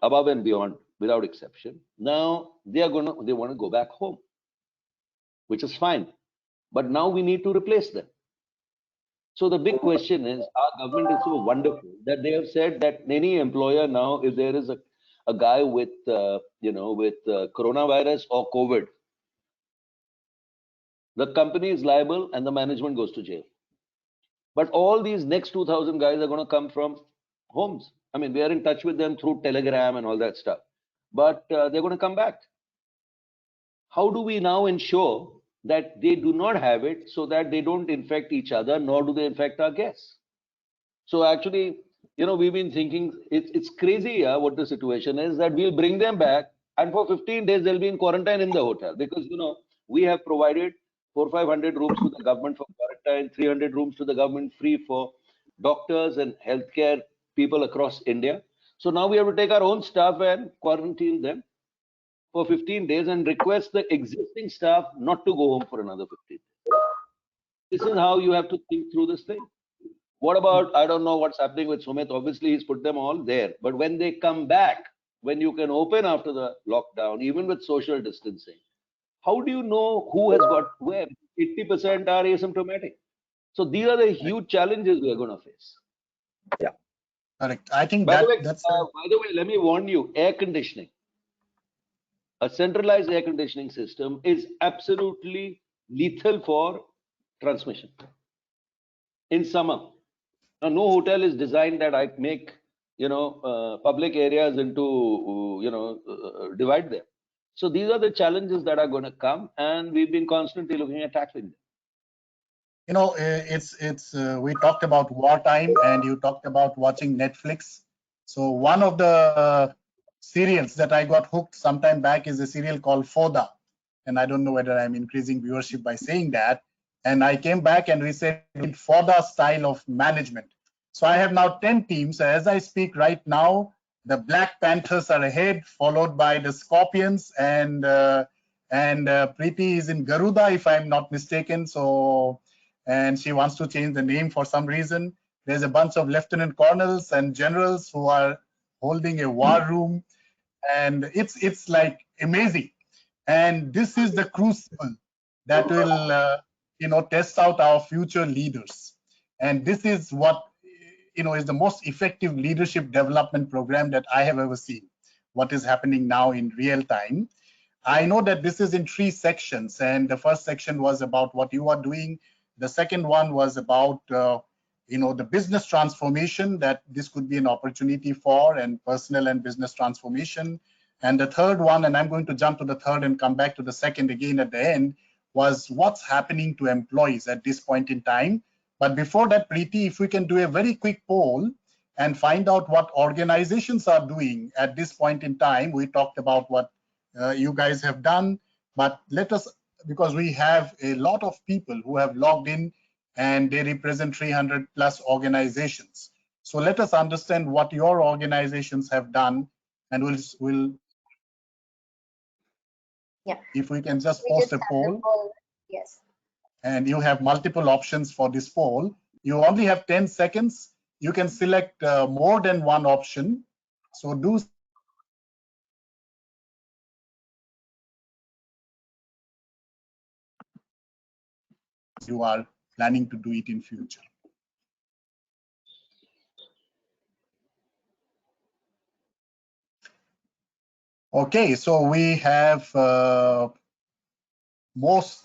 above and beyond without exception. Now they want to go back home, which is fine. But now we need to replace them. So the big question is, our government is so wonderful that they have said that any employer now, if there is a guy with, coronavirus or COVID, the company is liable and the management goes to jail. But all these next 2,000 guys are going to come from homes. I mean, we are in touch with them through Telegram and all that stuff. But they're going to come back. How do we now ensure that they do not have it, so that they don't infect each other, nor do they infect our guests? So actually, we've been thinking, it's crazy what the situation is, that we'll bring them back, and for 15 days they'll be in quarantine in the hotel, because we have provided 400-500 rooms to the government for quarantine, 300 rooms to the government free for doctors and healthcare people across India. So now we have to take our own staff and quarantine them for 15 days and request the existing staff not to go home for another 15 days. This is how you have to think through this thing. What about, I don't know what's happening with Sumit. Obviously, he's put them all there. But when they come back, when you can open after the lockdown, even with social distancing, how do you know who has got where? 80% are asymptomatic. So these are the huge challenges we are going to face. Yeah. Correct. I think By the way, let me warn you, air conditioning. A centralized air conditioning system is absolutely lethal for transmission. In summer, now, no hotel is designed that I make, public areas into, divide them. So these are the challenges that are going to come, and we've been constantly looking at tackling them. We talked about wartime, and you talked about watching Netflix. So one of the serials that I got hooked sometime back is a serial called Foda. And I don't know whether I'm increasing viewership by saying that. And I came back and we said Foda style of management. So I have now 10 teams. As I speak right now, the Black Panthers are ahead, followed by the Scorpions, and Preeti is in Garuda, if I'm not mistaken. So, and she wants to change the name for some reason. There's a bunch of lieutenant colonels and generals who are holding a war room, and it's like amazing. And this is the crucible that will test out our future leaders. And this is what is the most effective leadership development program that I have ever seen. What is happening now in real time. I know that this is in 3 sections, and the first section was about what you are doing. The second one was about the business transformation, that this could be an opportunity for, and personal and business transformation. And the third one, and I'm going to jump to the third and come back to the second again at the end, was what's happening to employees at this point in time. But before that, Preeti, if we can do a very quick poll and find out what organizations are doing at this point in time. We talked about what you guys have done, but let us, because we have a lot of people who have logged in and they represent 300 plus organizations. So let us understand what your organizations have done, and we'll Yeah. If we can just post a poll. Yes. And you have multiple options for this poll. You only have 10 seconds. You can select more than one option. So do you are planning to do it in future. Okay, so we have most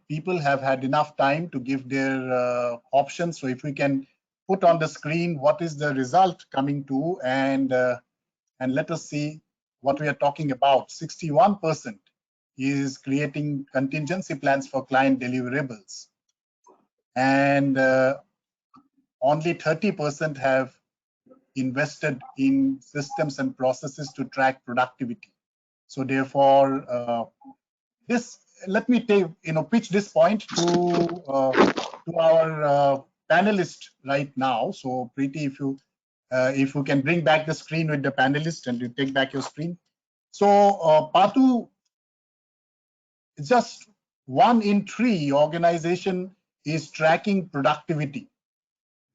people have had enough time to give their options. So if we can put on the screen what is the result coming to, and let us see what we are talking about. 61% is creating contingency plans for client deliverables, and only 30% have invested in systems and processes to track productivity. So therefore, let me pitch this point to our panelist right now. So Preeti, if you can bring back the screen with the panelist and you take back your screen. So Patu, just 1 in 3 organization is tracking productivity,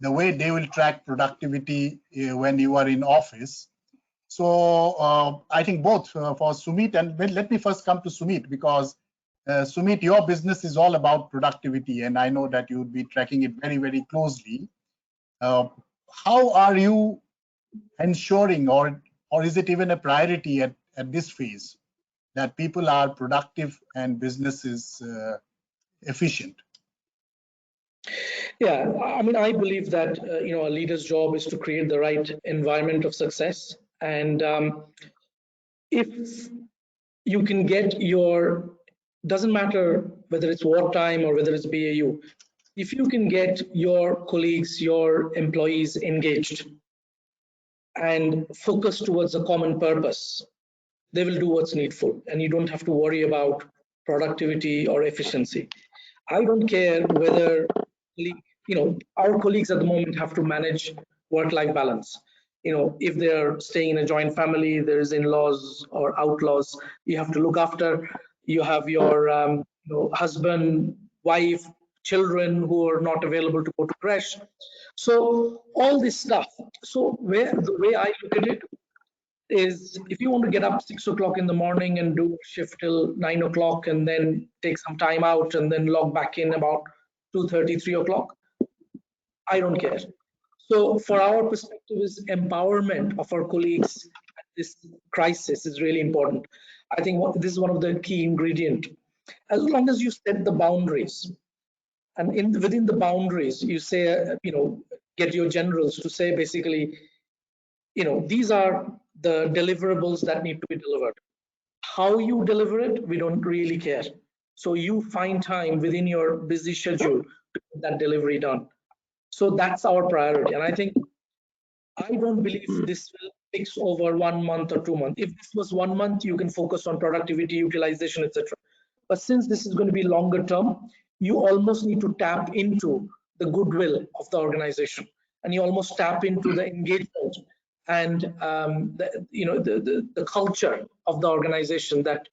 the way they will track productivity when you are in office. So I think both for Sumit, and let me first come to Sumit, because Sumit, your business is all about productivity, and I know that you would be tracking it very, very closely. How are you ensuring, or is it even a priority at this phase, that people are productive and business is efficient? Yeah, I mean, I believe that a leader's job is to create the right environment of success, and if you can get your, doesn't matter whether it's wartime or whether it's BAU, if you can get your colleagues, your employees engaged and focused towards a common purpose, they will do what's needful, and you don't have to worry about productivity or efficiency. I don't care whether, our colleagues at the moment have to manage work-life balance. If they're staying in a joint family, there's in-laws or outlaws you have to look after. You have your husband, wife, children who are not available to go to crash. So all this stuff. So the way I look at it is, if you want to get up 6 o'clock in the morning and do a shift till 9 o'clock and then take some time out and then log back in about 2:30, 3 o'clock, I don't care. So for our perspective, is empowerment of our colleagues at this crisis is really important. I think this is one of the key ingredient. As long as you set the boundaries, and within the boundaries, you say, get your generals to say basically, these are the deliverables that need to be delivered. How you deliver it, we don't really care. So you find time within your busy schedule to get that delivery done. So that's our priority. And I think, I don't believe this will fix over 1 month or 2 months. If this was 1 month, you can focus on productivity, utilization, etc. But since this is going to be longer term, you almost need to tap into the goodwill of the organization, and you almost tap into the engagement and the culture of the organization that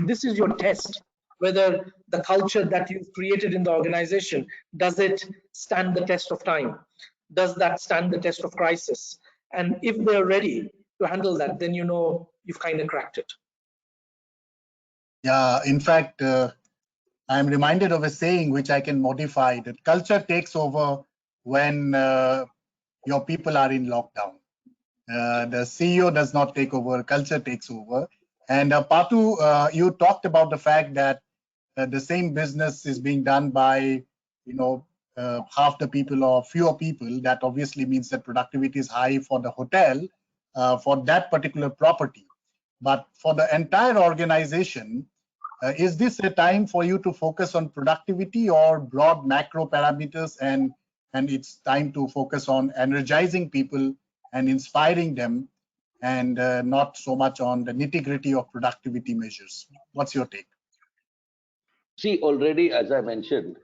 this is your test, whether the culture that you've created in the organization, does it stand the test of time? Does that stand the test of crisis? And if they're ready to handle that, then you've kind of cracked it. Yeah, in fact, I'm reminded of a saying which I can modify, that culture takes over when your people are in lockdown. The CEO does not take over, culture takes over. And Patu, you talked about the fact that the same business is being done by, half the people or fewer people. That obviously means that productivity is high for the hotel, for that particular property. But for the entire organization, is this a time for you to focus on productivity or broad macro parameters, and it's time to focus on energizing people and inspiring them, and not so much on the nitty-gritty of productivity measures? What's your take? See, already, as I mentioned,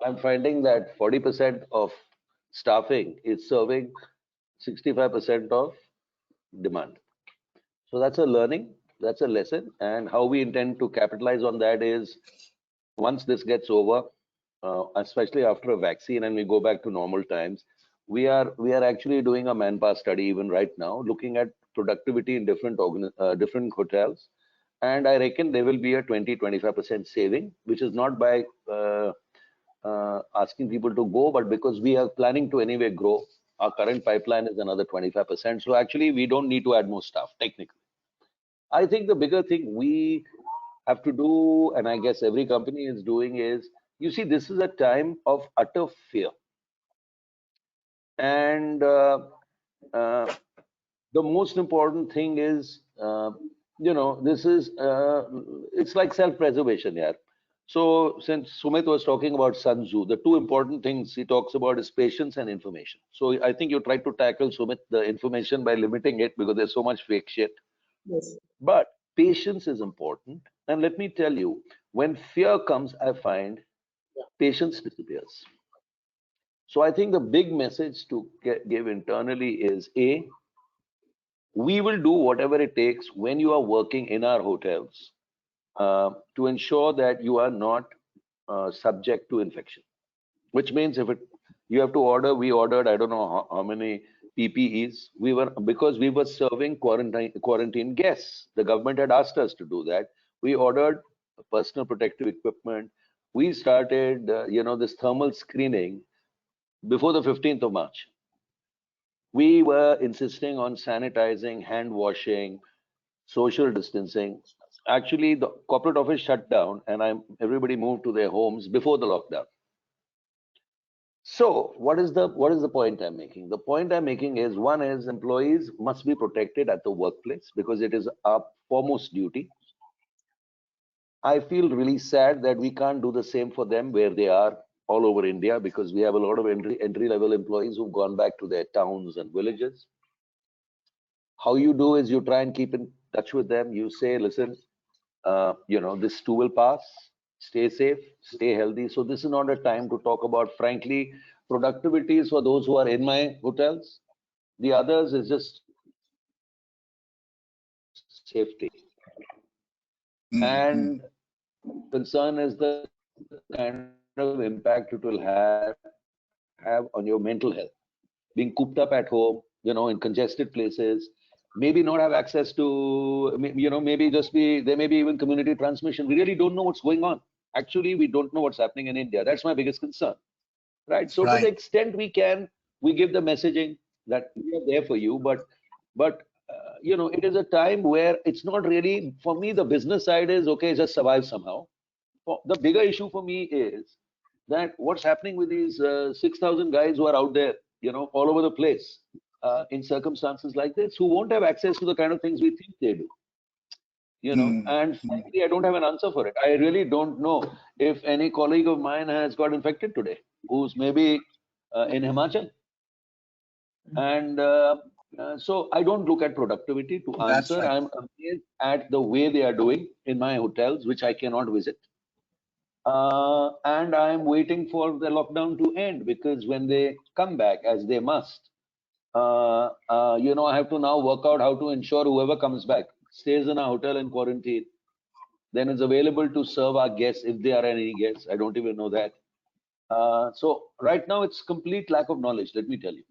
I'm finding that 40% of staffing is serving 65% of demand. So that's a learning, that's a lesson. And how we intend to capitalize on that is, once this gets over, especially after a vaccine and we go back to normal times, we are actually doing a manpower study even right now, looking at productivity in different hotels. And I reckon there will be a 20-25% saving, which is not by asking people to go, but because we are planning to anyway grow. Our current pipeline is another 25%. So actually, we don't need to add more staff technically. I think the bigger thing we have to do, and I guess every company is doing, is, you see, this is a time of utter fear. And the most important thing is, this is, it's like self-preservation, yeah. So since Sumit was talking about Sun Tzu, the two important things he talks about is patience and information. So I think you tried to tackle, Sumit, the information by limiting it because there's so much fake shit. Yes. But patience is important. And let me tell you, when fear comes, I find patience disappears. So I think the big message to give internally is, A, we will do whatever it takes when you are working in our hotels to ensure that you are not subject to infection. Which means if you have to order, we ordered, I don't know how many PPEs. Because we were serving quarantine guests. The government had asked us to do that. We ordered personal protective equipment. We started, this thermal screening before the 15th of March. We were insisting on sanitizing, hand washing, social distancing. Actually, the corporate office shut down and everybody moved to their homes before the lockdown. So what is the point I'm making? The point I'm making is, one is employees must be protected at the workplace because it is our foremost duty. I feel really sad that we can't do the same for them where they are all over India, because we have a lot of entry-level employees who've gone back to their towns and villages. How you do is you try and keep in touch with them. You say, listen, this too will pass. Stay safe, stay healthy. So this is not a time to talk about, frankly, productivity is for those who are in my hotels. The others is just safety. And concern is the kind of impact it will have on your mental health. Being cooped up at home, in congested places, maybe not have access to, maybe there may be even community transmission. We really don't know what's going on. Actually, we don't know what's happening in India. That's my biggest concern, right? So to the extent we can, we give the messaging that we are there for you, but it is a time where it's not really, for me, the business side is, okay, just survive somehow. The bigger issue for me is that what's happening with these 6,000 guys who are out there, all over the place, in circumstances like this, who won't have access to the kind of things we think they do. And frankly, I don't have an answer for it. I really don't know if any colleague of mine has got infected today, who's maybe in Himachal. And so I don't look at productivity to answer. Right. I'm amazed at the way they are doing in my hotels, which I cannot visit. And I'm waiting for the lockdown to end, because when they come back, as they must, I have to now work out how to ensure whoever comes back stays in a hotel in quarantine, then is available to serve our guests if there are any guests. I don't even know that. So right now it's complete lack of knowledge, let me tell you.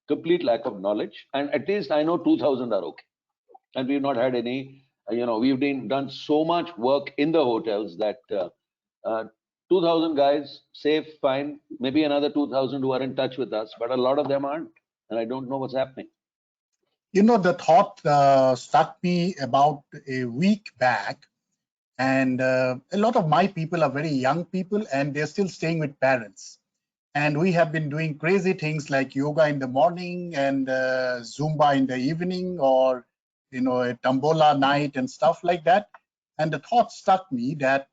Complete lack of knowledge. And at least I know 2,000 are okay. And we've not had any, we've done so much work in the hotels that 2,000 guys, safe, fine. Maybe another 2,000 who are in touch with us, but a lot of them aren't. And I don't know what's happening. The thought struck me about a week back, and a lot of my people are very young people and they're still staying with parents. And we have been doing crazy things like yoga in the morning and Zumba in the evening, or, a Tambola night and stuff like that. And the thought struck me that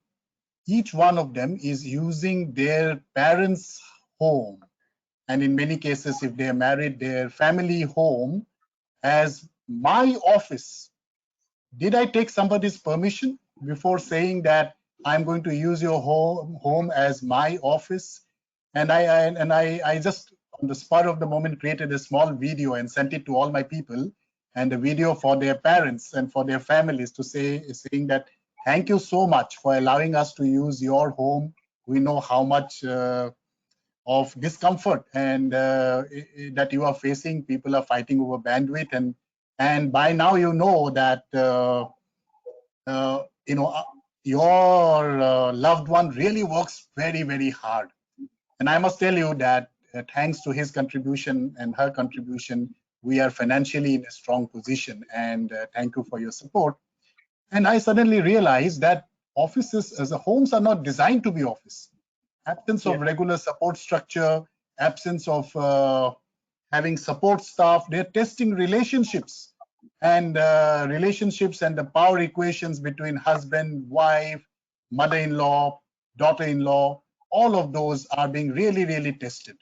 each one of them is using their parents' home, and in many cases, if they are married, their family home as my office. Did I take somebody's permission before saying that I'm going to use your home as my office? And I just, on the spur of the moment, created a small video and sent it to all my people, and a video for their parents and for their families to saying that, thank you so much for allowing us to use your home. We know how much of discomfort and that you are facing. People are fighting over bandwidth, and by now you know that your loved one really works very, very hard. And I must tell you that thanks to his contribution and her contribution, we are financially in a strong position. And thank you for your support. And I suddenly realized that offices as a homes are not designed to be office. Absence of regular support structure, absence of having support staff, they're testing relationships and the power equations between husband, wife, mother-in-law, daughter-in-law, all of those are being really, really tested.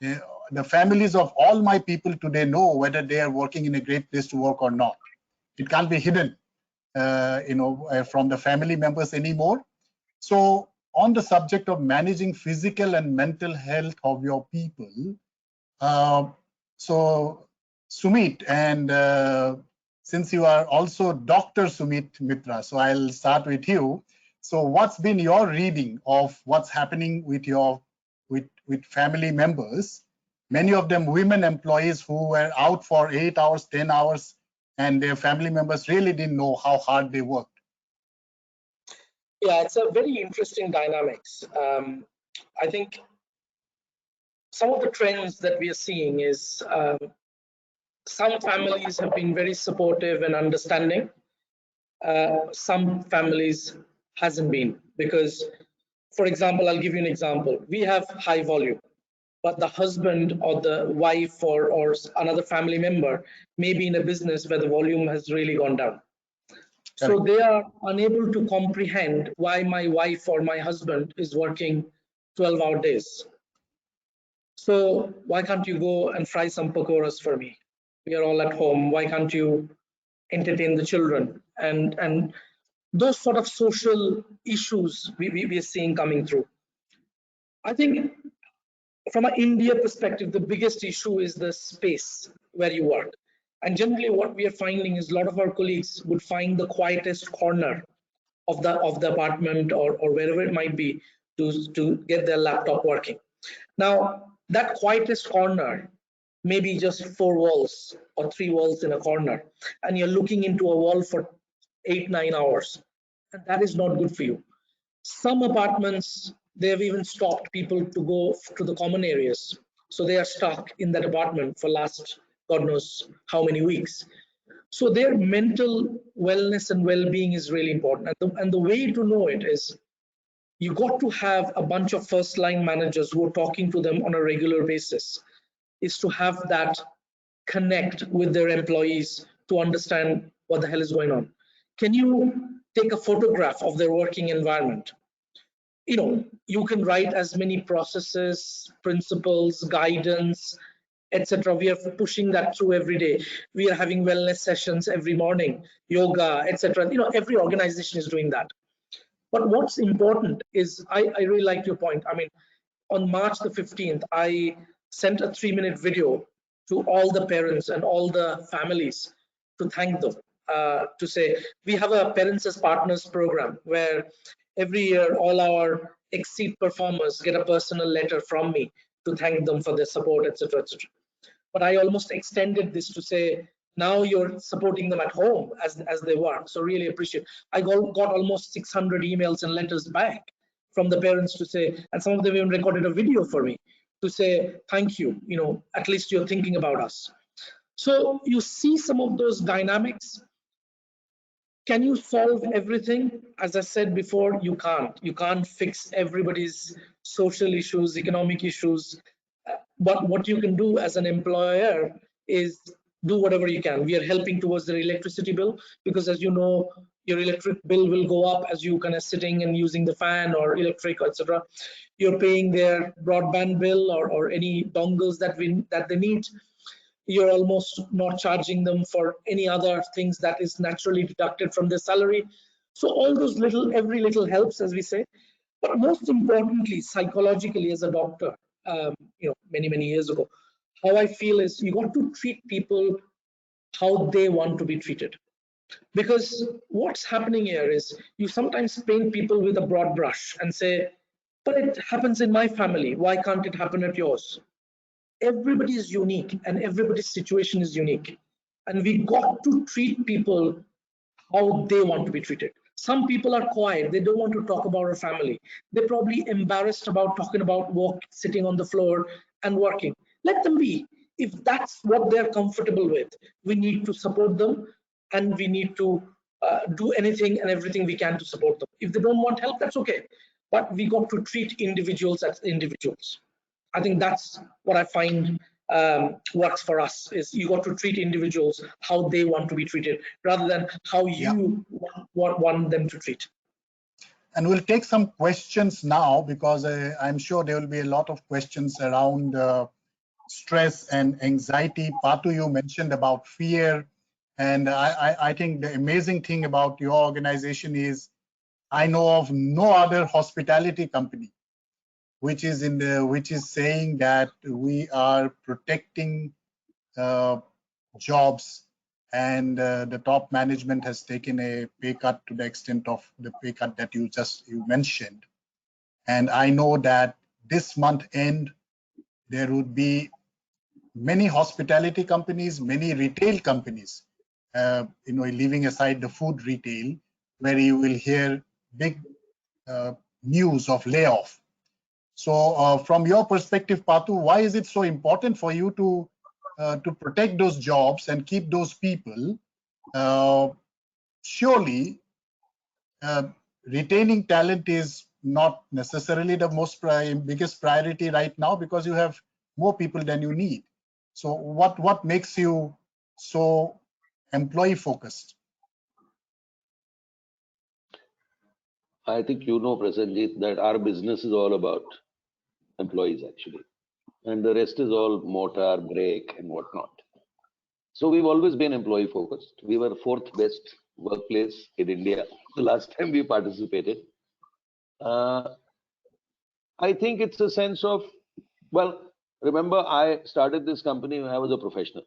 The families of all my people today know whether they are working in a great place to work or not. It can't be hidden, from the family members anymore. So on the subject of managing physical and mental health of your people, so Sumit, and since you are also Dr. Sumit Mitra, so I'll start with you. So what's been your reading of what's happening with your with family members? Many of them women employees who were out for 8 hours, 10 hours, and their family members really didn't know how hard they worked. Yeah, it's a very interesting dynamics. I think some of the trends that we are seeing is some families have been very supportive and understanding. Some families hasn't been, because, for example, I'll give you an example. We have high volume, but the husband or the wife or another family member may be in a business where the volume has really gone down. So they are unable to comprehend why my wife or my husband is working 12-hour days. So why can't you go and fry some pakoras for me? We are all at home. Why can't you entertain the children? And those sort of social issues we are seeing coming through. I think from an India perspective, the biggest issue is the space where you work. And generally what we are finding is a lot of our colleagues would find the quietest corner of the apartment or wherever it might be to get their laptop working. Now, that quietest corner may be just 4 walls or 3 walls in a corner, and you're looking into a wall for 8-9 hours, and that is not good for you. Some apartments, they have even stopped people to go to the common areas, so they are stuck in that apartment for last God knows how many weeks. So their mental wellness and well-being is really important, and the way to know it is you got to have a bunch of first line managers who are talking to them on a regular basis, is to have that connect with their employees to understand what the hell is going on. Can you take a photograph of their working environment? You can write as many processes, principles, guidance, etc. We are pushing that through every day. We are having wellness sessions every morning, yoga, etc. Every organization is doing that. But what's important is, I really like your point. I mean, on March the 15th, I sent a 3-minute video to all the parents and all the families to thank them, to say, we have a Parents as Partners program where every year all our Exceed performers get a personal letter from me to thank them for their support, etc., etc. But I almost extended this to say, now you're supporting them at home as they work. So really appreciate. I got almost 600 emails and letters back from the parents to say, and some of them even recorded a video for me to say, thank you, at least you're thinking about us. So you see some of those dynamics. Can you solve everything? As I said before, you can't. You can't fix everybody's social issues, economic issues. But what you can do as an employer is do whatever you can. We are helping towards the electricity bill, because as you know, your electric bill will go up as you kind of sitting and using the fan or electric, etc. You're paying their broadband bill or any dongles that they need. You're almost not charging them for any other things that is naturally deducted from their salary. So all those every little helps, as we say. But most importantly, psychologically, as a doctor, many years ago, how I feel is you got to treat people how they want to be treated. Because what's happening here is you sometimes paint people with a broad brush and say, but it happens in my family, why can't it happen at yours? Everybody is unique and everybody's situation is unique, and we got to treat people how they want to be treated. Some people are quiet, they don't want to talk about our family, they're probably embarrassed about talking about sitting on the floor and working. Let them be. If that's what they're comfortable with, we need to support them, and we need to do anything and everything we can to support them. If they don't want help, that's okay. But we got to treat individuals as individuals. I think that's what I find works for us, is you got to treat individuals how they want to be treated rather than how you want them to treat. And we'll take some questions now, because I'm sure there will be a lot of questions around stress and anxiety. Patu, you mentioned about fear. And I think the amazing thing about your organization is I know of no other hospitality company which is saying that we are protecting jobs, and the top management has taken a pay cut to the extent of the pay cut that you mentioned. And I know that this month end there would be many hospitality companies, many retail companies, leaving aside the food retail, where you will hear big news of layoff. So from your perspective, Patu, why is it so important for you to protect those jobs and keep those people? Surely retaining talent is not necessarily the biggest priority right now, because you have more people than you need. So what makes you so employee focused? I think you know, Prasenjit, that our business is all about employees actually, and the rest is all mortar, brake, and whatnot. So we've always been employee focused. We were 4th best workplace in India the last time we participated. I think it's a sense of, well, remember I started this company when I was a professional,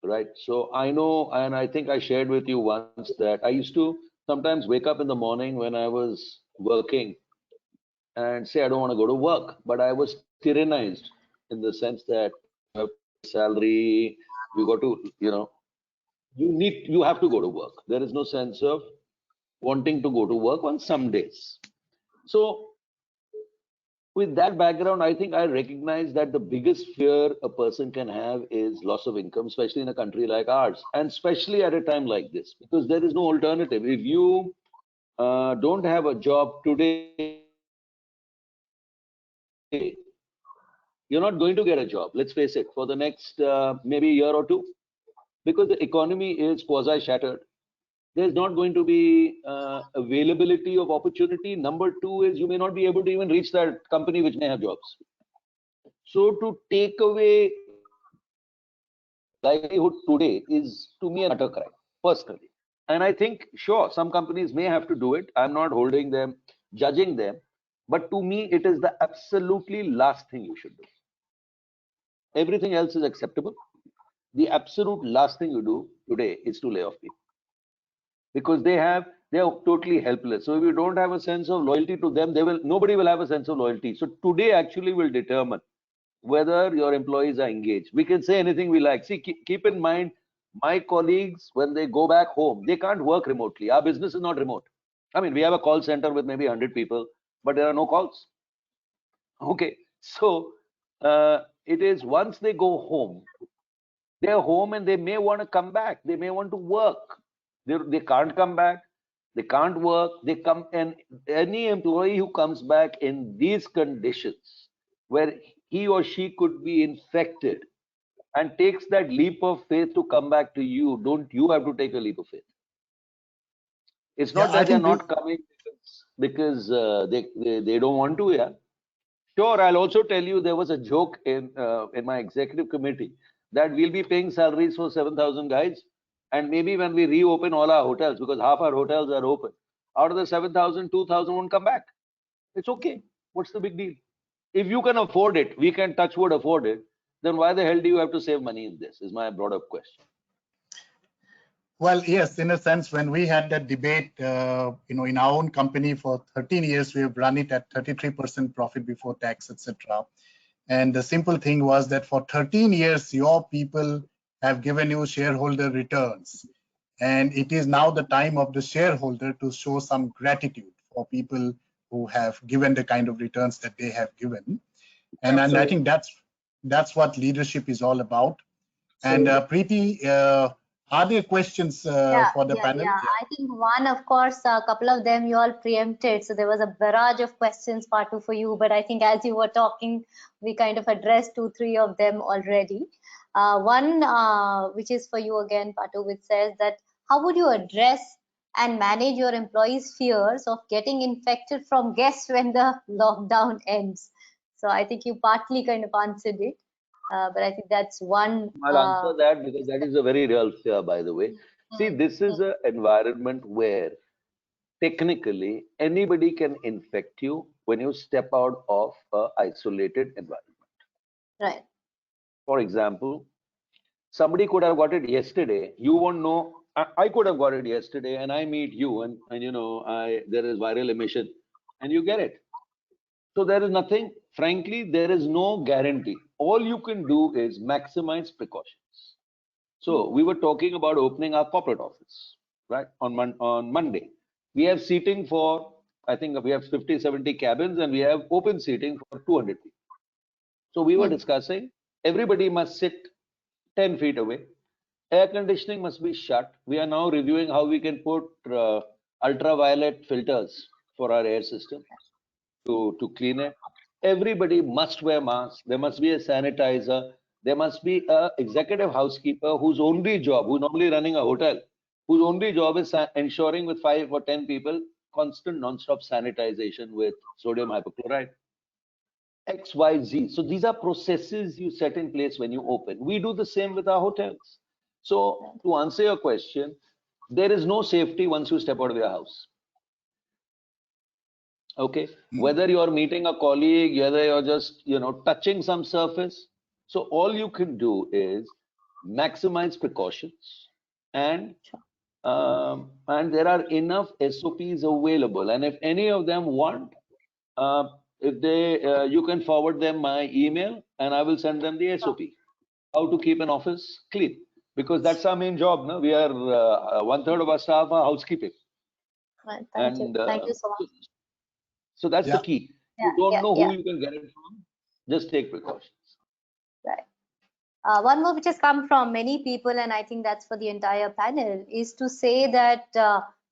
right? So I know, and I think I shared with you once that I used to sometimes wake up in the morning when I was working and say I don't want to go to work, but I was tyrannized in the sense that you have salary, you got to, you have to go to work. There is no sense of wanting to go to work on some days. So with that background, I think I recognize that the biggest fear a person can have is loss of income, especially in a country like ours, and especially at a time like this, because there is no alternative. If you don't have a job today, you're not going to get a job, let's face it, for the next maybe year or two, because the economy is quasi-shattered. There's not going to be availability of opportunity. Number two is you may not be able to even reach that company which may have jobs. So to take away livelihood today is, to me, an utter crime, personally. And I think, sure, some companies may have to do it. I'm not holding them, judging them. But to me, it is the absolutely last thing you should do. Everything else is acceptable. The absolute last thing you do today is to lay off people, because they are totally helpless. So if you don't have a sense of loyalty to them, nobody will have a sense of loyalty. So today actually will determine whether your employees are engaged. We can say anything we like. See, keep in mind, my colleagues, when they go back home, they can't work remotely. Our business is not remote. I mean, we have a call center with maybe 100 people, but there are no calls. Okay, so it is once they go home, they're home and they may want to come back. They may want to work. They can't come back. They can't work. They come, and any employee who comes back in these conditions, where he or she could be infected, and takes that leap of faith to come back to you, don't you have to take a leap of faith? It's not that they're not coming because they don't want to. Yeah, sure. I'll also tell you, there was a joke in my executive committee that we'll be paying salaries for 7,000 guys, and maybe when we reopen all our hotels, because half our hotels are open, out of the 7,000, 2,000 won't come back. It's okay. What's the big deal? If you can afford it, we can touch wood afford it, then why the hell do you have to save money in this, is my broader question. Well, yes, in a sense, when we had that debate, in our own company for 13 years, we have run it at 33% profit before tax, etc. And the simple thing was that for 13 years, your people have given you shareholder returns. And it is now the time of the shareholder to show some gratitude for people who have given the kind of returns that they have given. And I think that's what leadership is all about. And Preeti, Are there questions for the panel? Yeah. I think one, of course, a couple of them you all preempted. So there was a barrage of questions, Patu, for you. But I think as you were talking, we kind of addressed 2-3 of them already. One, which is for you again, Patu, which says that how would you address and manage your employees' fears of getting infected from guests when the lockdown ends? So I think you partly kind of answered it. But I think that's one. I'll answer that because that is a very real fear, by the way. See, this is an environment where technically anybody can infect you when you step out of an isolated environment. Right. For example, somebody could have got it yesterday. You won't know. I could have got it yesterday, and I meet you, and you know, there is viral emission, and you get it. So there is nothing. Frankly, there is no guarantee. All you can do is maximize precautions. So we were talking about opening our corporate office, right? On Monday. We have seating for, I think we have 50, 70 cabins, and we have open seating for 200 people. So we were discussing, everybody must sit 10 feet away. Air conditioning must be shut. We are now reviewing how we can put ultraviolet filters for our air system to clean it. Everybody must wear masks. There must be a sanitizer. There must be an executive housekeeper whose only job, who's normally running a hotel, whose only job is ensuring with 5 or 10 people constant non-stop sanitization with sodium hypochlorite. XYZ. So these are processes you set in place when you open. We do the same with our hotels. So to answer your question, there is no safety once you step out of your house. Okay, whether you're meeting a colleague, whether you're just, you know, touching some surface. So all you can do is maximize precautions, and there are enough SOPs available. And if any of them want, if they, you can forward them my email, and I will send them the SOP, how to keep an office clean, because that's our main job. No? We are 1/3 of our staff are housekeeping. Right, thank you. Thank you so much. So that's the key. You don't know who you can get it from. Just take precautions. Right. One more which has come from many people, and I think that's for the entire panel, is to say that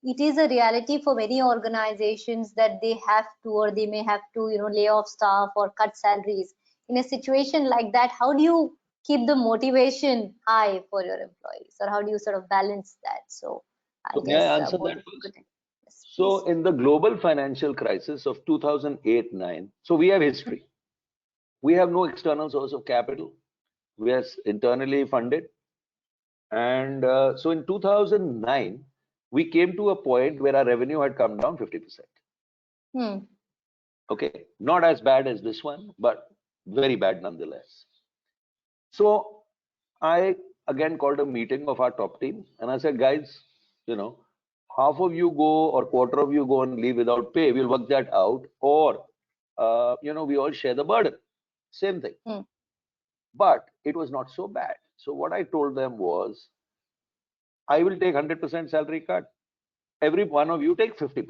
it is a reality for many organizations that they have to, or they may have to, you know, lay off staff or cut salaries. In a situation like that, how do you keep the motivation high for your employees, or how do you sort of balance that? So I guess, may I answer that first? Yes, so in the global financial crisis of 2008-9, so we have history. We have no external source of capital. We are internally funded. And so in 2009, we came to a point where our revenue had come down 50%. Okay, not as bad as this one, but very bad nonetheless. So I again called a meeting of our top team, and I said, guys, you know, half of you go or quarter of you go and leave without pay. We'll work that out, or you know, we all share the burden. Same thing. But it was not so bad. So what I told them was, I will take 100% salary cut. Every one of you take 50%.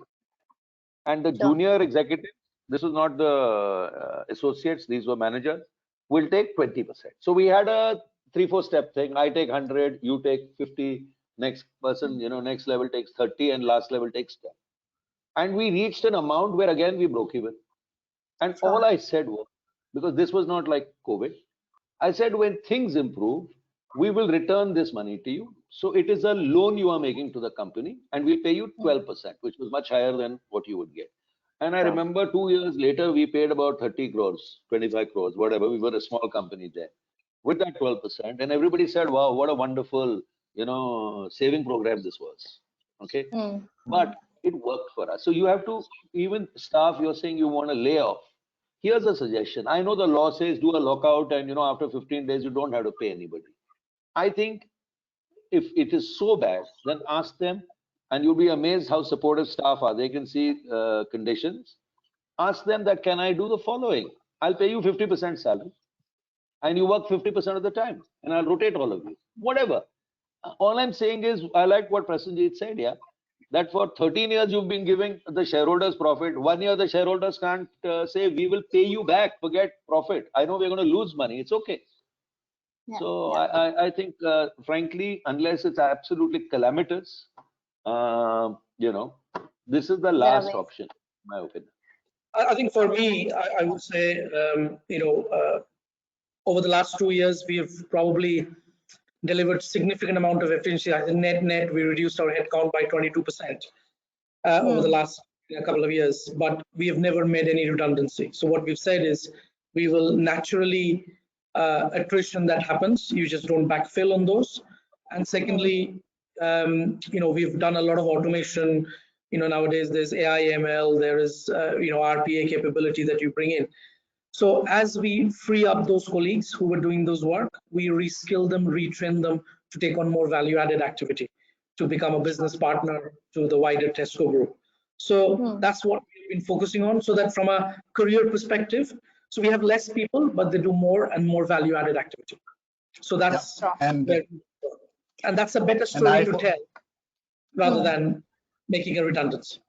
And the junior executive, this was not the associates, these were managers, will take 20%. So we had a 3-4 step thing. I take 100, you take 50, next person, you know, next level takes 30, and last level takes 10. And we reached an amount where again we broke even. And all I said was, because this was not like COVID, I said, when things improve, we will return this money to you. So it is a loan you are making to the company, and we pay you 12%, which was much higher than what you would get. And I remember 2 years later, we paid about 30 crores, 25 crores, whatever. We were a small company there with that 12%. And everybody said, wow, what a wonderful, you know, saving program this was. Okay. But it worked for us. So you have to, even staff, you're saying you want to lay off. Here's a suggestion. I know the law says do a lockout, and you know, after 15 days, you don't have to pay anybody. I think if it is so bad, then ask them, and you'll be amazed how supportive staff are. They can see conditions. Ask them that, can I do the following? I'll pay you 50% salary, and you work 50% of the time, and I'll rotate all of you. Whatever. All I'm saying is, I like what Prasenjit said, yeah, that for 13 years you've been giving the shareholders profit. 1 year the shareholders can't say, we will pay you back, forget profit. I know we're going to lose money. It's okay. Yeah, So yeah. I think, frankly, unless it's absolutely calamitous, this is the There are last ways. option, in my opinion. I think for me, I would say, over the last 2 years, we have probably delivered significant amount of efficiency. I think net, we reduced our headcount by 22% over the last couple of years, but we have never made any redundancy. So what we've said is we will naturally, attrition that happens, you just don't backfill on those. And secondly, we've done a lot of automation. Nowadays there's AI, ML, there is, RPA capability that you bring in. So as we free up those colleagues who were doing those work, we reskill them, retrain them to take on more value-added activity, to become a business partner to the wider Tesco group. So that's what we've been focusing on, so that from a career perspective, so we have less people, but they do more and more value-added activity. So that's and that's a better and I story to tell rather than making a redundancy.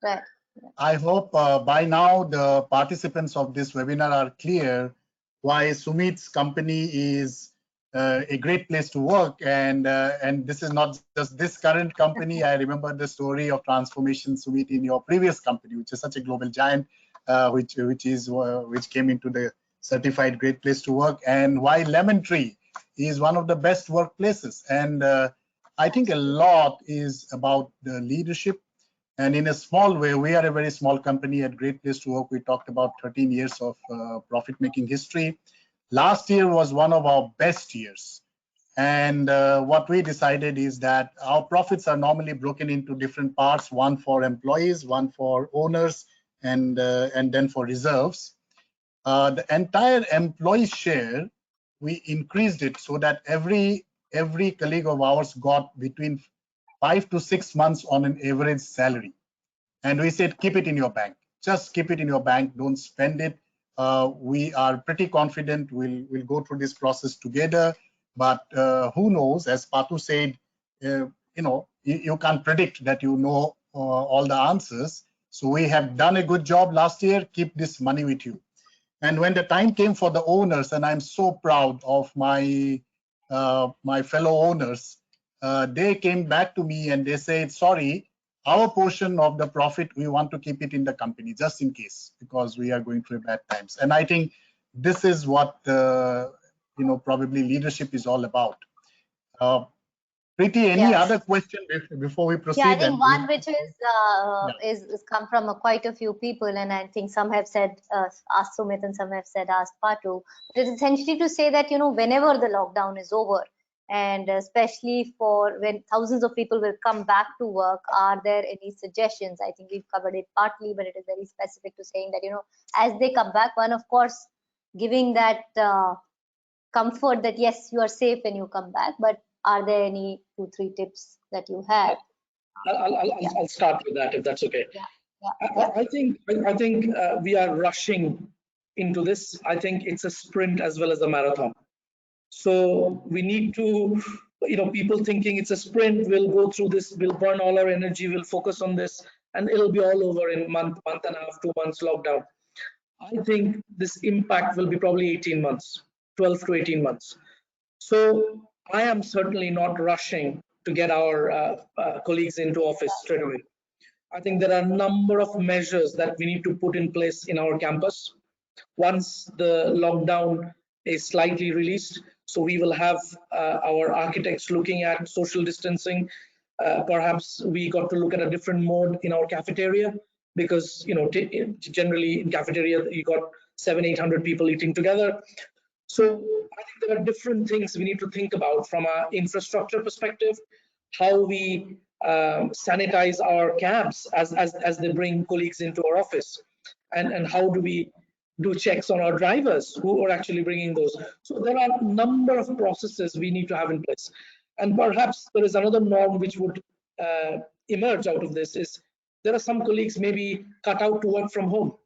Right. I hope by now the participants of this webinar are clear why Sumit's company is a great place to work, and this is not just this current company. I remember the story of transformation, Sumit, in your previous company, which is such a global giant, which came into the certified great place to work, and why Lemon Tree is one of the best workplaces. And I think a lot is about the leadership. And in a small way, we are a very small company at Great Place to Work. We talked about 13 years of profit-making history. Last year was one of our best years. And what we decided is that our profits are normally broken into different parts, one for employees, one for owners, and then for reserves. The entire employee share, we increased it so that every colleague of ours got between 5 to 6 months on an average salary. And we said, keep it in your bank. Just keep it in your bank. Don't spend it. We are pretty confident we'll go through this process together. But who knows? As Patu said, you can't predict that you know all the answers. So we have done a good job last year. Keep this money with you. And when the time came for the owners, and I'm so proud of my fellow owners, they came back to me and they said, sorry, our portion of the profit, we want to keep it in the company just in case, because we are going through bad times. And I think this is what probably leadership is all about. Preeti, any other question before we proceed? Yeah, I think one which is come from quite a few people, and I think some have said asked Sumit and some have said asked Patu. It is essentially to say that whenever the lockdown is over, and especially for when thousands of people will come back to work, are there any suggestions? I think we've covered it partly, but it is very specific to saying that as they come back, one, of course, giving that comfort that yes, you are safe when you come back, but are there any 2-3 tips that you have? I'll start with that, if that's okay. I think we are rushing into this. I think it's a sprint as well as a marathon. So we need to, people thinking it's a sprint, we'll go through this, we'll burn all our energy, we'll focus on this, and it'll be all over in month and a half, 2 months lockdown. I think this impact will be probably 18 months, 12 to 18 months. So I am certainly not rushing to get our colleagues into office straight away. I think there are a number of measures that we need to put in place in our campus once the lockdown is slightly released. So we will have our architects looking at social distancing. Perhaps we got to look at a different mode in our cafeteria, because generally in cafeteria you got 700-800 people eating together. So I think there are different things we need to think about from an infrastructure perspective, how we sanitize our cabs as they bring colleagues into our office, and how do we do checks on our drivers who are actually bringing those. So there are a number of processes we need to have in place. And perhaps there is another norm which would emerge out of this, is there are some colleagues maybe cut out to work from home.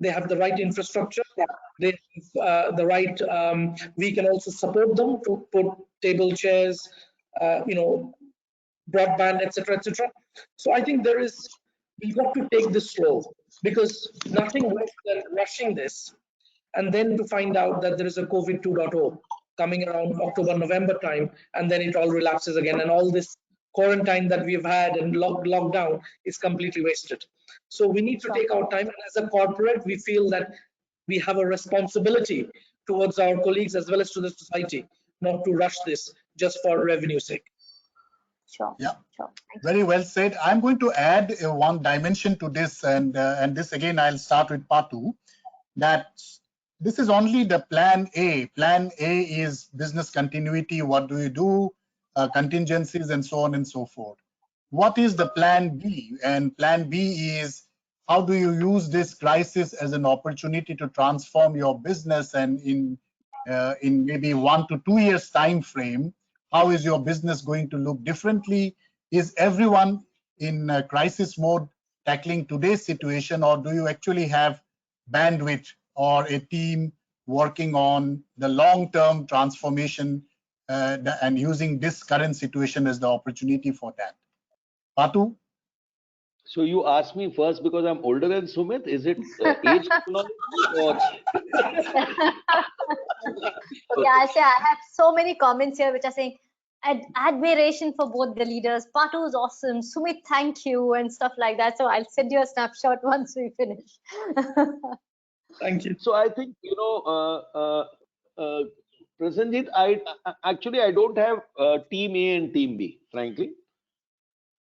They have the right infrastructure, they have the right, we can also support them to put table, chairs, broadband, etc., etc. So I think we've got to take this slow, because nothing worse than rushing this and then to find out that there is a COVID 2.0 coming around October, November time, and then it all relapses again. And all this quarantine that we've had and lockdown is completely wasted. So we need to take our time. And as a corporate, we feel that we have a responsibility towards our colleagues as well as to the society, not to rush this just for revenue sake. Sure. Yeah. Sure. Very well said. I'm going to add one dimension to this, and this again, I'll start with Patu. That this is only the plan A. Plan A is business continuity. What do you do? Contingencies and so on and so forth. What is the plan B? And plan B is how do you use this crisis as an opportunity to transform your business, and in maybe 1 to 2 years time frame, how is your business going to look differently? Is everyone in crisis mode tackling today's situation, or do you actually have bandwidth or a team working on the long-term transformation and using this current situation as the opportunity for that? Patu? So you asked me first because I'm older than Sumit. Is it age chronology or? Yeah, I have so many comments here which are saying admiration for both the leaders. Patu is awesome. Sumit, thank you, and stuff like that. So I'll send you a snapshot once we finish. Thank you. So I think, Prasenjit, I don't have team A and team B, frankly.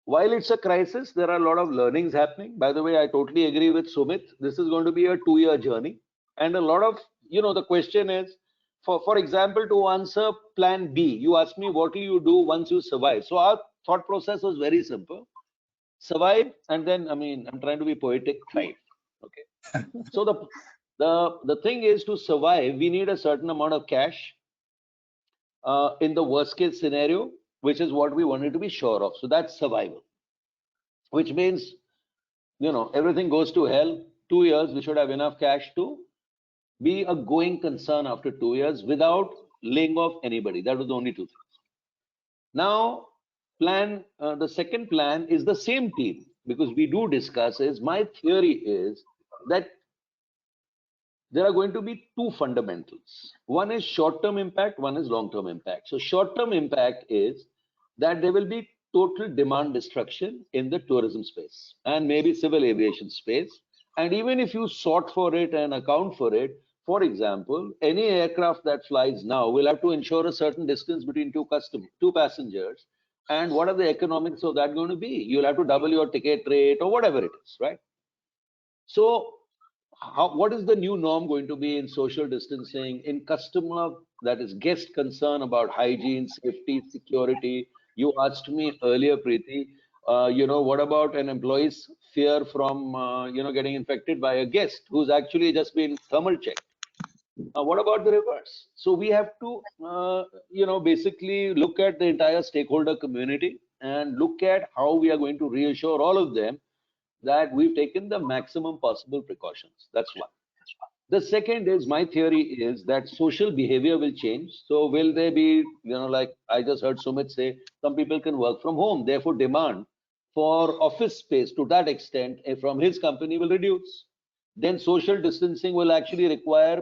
While it's a crisis, there are a lot of learnings happening. By the way, I totally agree with Sumit. This is going to be a 2-year journey. And a lot of, the question is, for example, to answer plan B, you asked me, what will you do once you survive? So our thought process was very simple. Survive, and then, I'm trying to be poetic, thrive. Okay. So the thing is, to survive, we need a certain amount of cash in the worst case scenario, which is what we wanted to be sure of. So that's survival, which means, everything goes to hell. 2 years, we should have enough cash to be a going concern after 2 years without laying off anybody. That was the only two things. Now, the second plan is the same team, because we do discuss is, my theory is that there are going to be two fundamentals. One is short-term impact, one is long-term impact. So short-term impact is that there will be total demand destruction in the tourism space and maybe civil aviation space. And even if you sort for it and account for it, for example, any aircraft that flies now will have to ensure a certain distance between two passengers. And what are the economics of that going to be? You'll have to double your ticket rate or whatever it is, right? So what is the new norm going to be in social distancing, in customer, that is guest concern about hygiene, safety, security? You asked me earlier, Preeti, what about an employee's fear from, getting infected by a guest who's actually just been thermal checked? What about the reverse? So we have to, basically look at the entire stakeholder community and look at how we are going to reassure all of them that we've taken the maximum possible precautions. That's one. The second is, my theory is that social behavior will change. So will there be, like I just heard Sumit say, some people can work from home, therefore demand for office space to that extent from his company will reduce. Then social distancing will actually require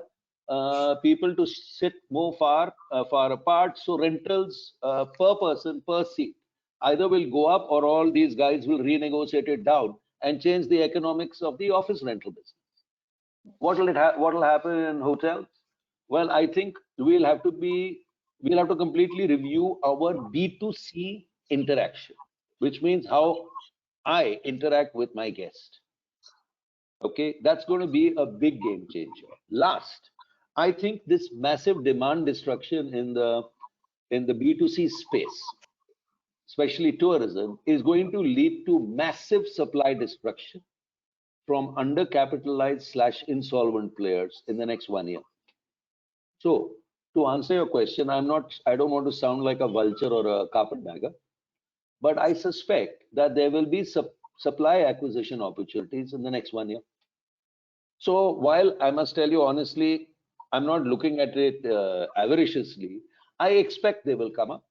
people to sit more far apart. So rentals per person, per seat, either will go up, or all these guys will renegotiate it down and change the economics of the office rental business. What will happen in hotels? Well, I think we'll have to completely review our B2C interaction, which means how I interact with my guest. Okay, that's going to be a big game changer. Last, I think this massive demand destruction in the B2C space, especially tourism, is going to lead to massive supply destruction from undercapitalized / insolvent players in the next 1 year. So to answer your question, I don't want to sound like a vulture or a carpetbagger, but I suspect that there will be supply acquisition opportunities in the next 1 year. So while I must tell you honestly, I'm not looking at it avariciously, I expect they will come up.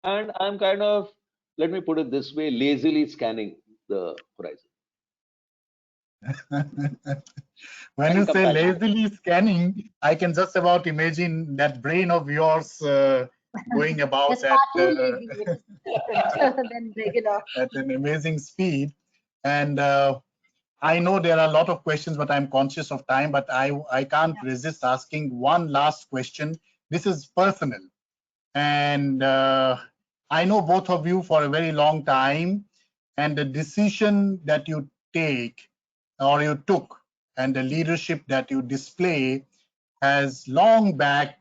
And I'm kind of, let me put it this way, lazily scanning the horizon. When you say Compassion. lazily scanning, I can just about imagine that brain of yours going about It's at, far too lazy. It's different than regular. at an amazing speed. And I know there are a lot of questions, but I'm conscious of time, but I can't resist asking one last question. This is personal. And I know both of you for a very long time, and the decision that you take or you took and the leadership that you display has long back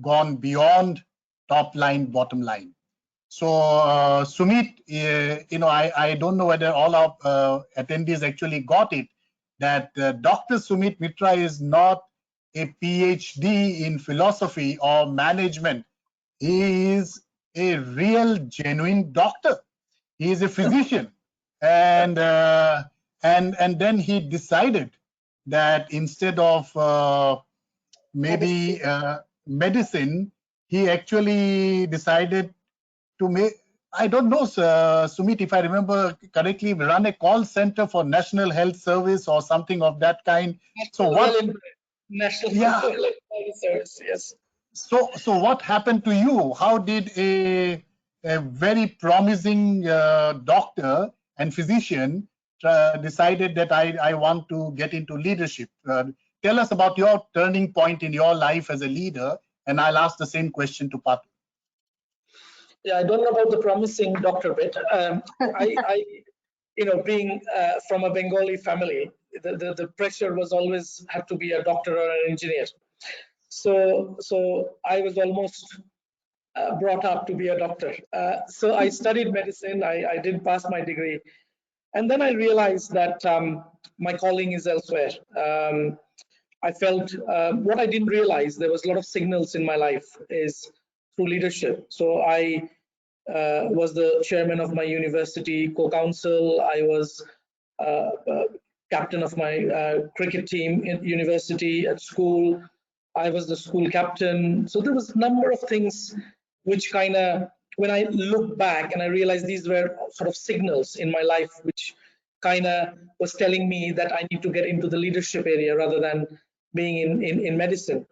gone beyond top line, bottom line. So Sumit, I don't know whether all our attendees actually got it, that Dr. Sumit Mitra is not a PhD in philosophy or management. He is a real, genuine doctor. He is a physician, and then he decided that instead of maybe medicine, he actually decided to make, I don't know, Sumit, if I remember correctly, run a call center for National Health Service or something of that kind. So what? National Yeah. Service, yes. So what happened to you? How did a very promising doctor and physician decided that I want to get into leadership? Tell us about your turning point in your life as a leader, and I'll ask the same question to Patu. Yeah, I don't know about the promising doctor bit. Being from a Bengali family, the pressure was always have to be a doctor or an engineer. So I was almost brought up to be a doctor. So I studied medicine. I did pass my degree, and then I realized that my calling is elsewhere. I felt what I didn't realize, there was a lot of signals in my life is through leadership. So I was the chairman of my university co-council. I was captain of my cricket team in university, at school. I was the school captain. So there was a number of things which kind of, when I look back and I realized these were sort of signals in my life, which kind of was telling me that I need to get into the leadership area rather than being in medicine.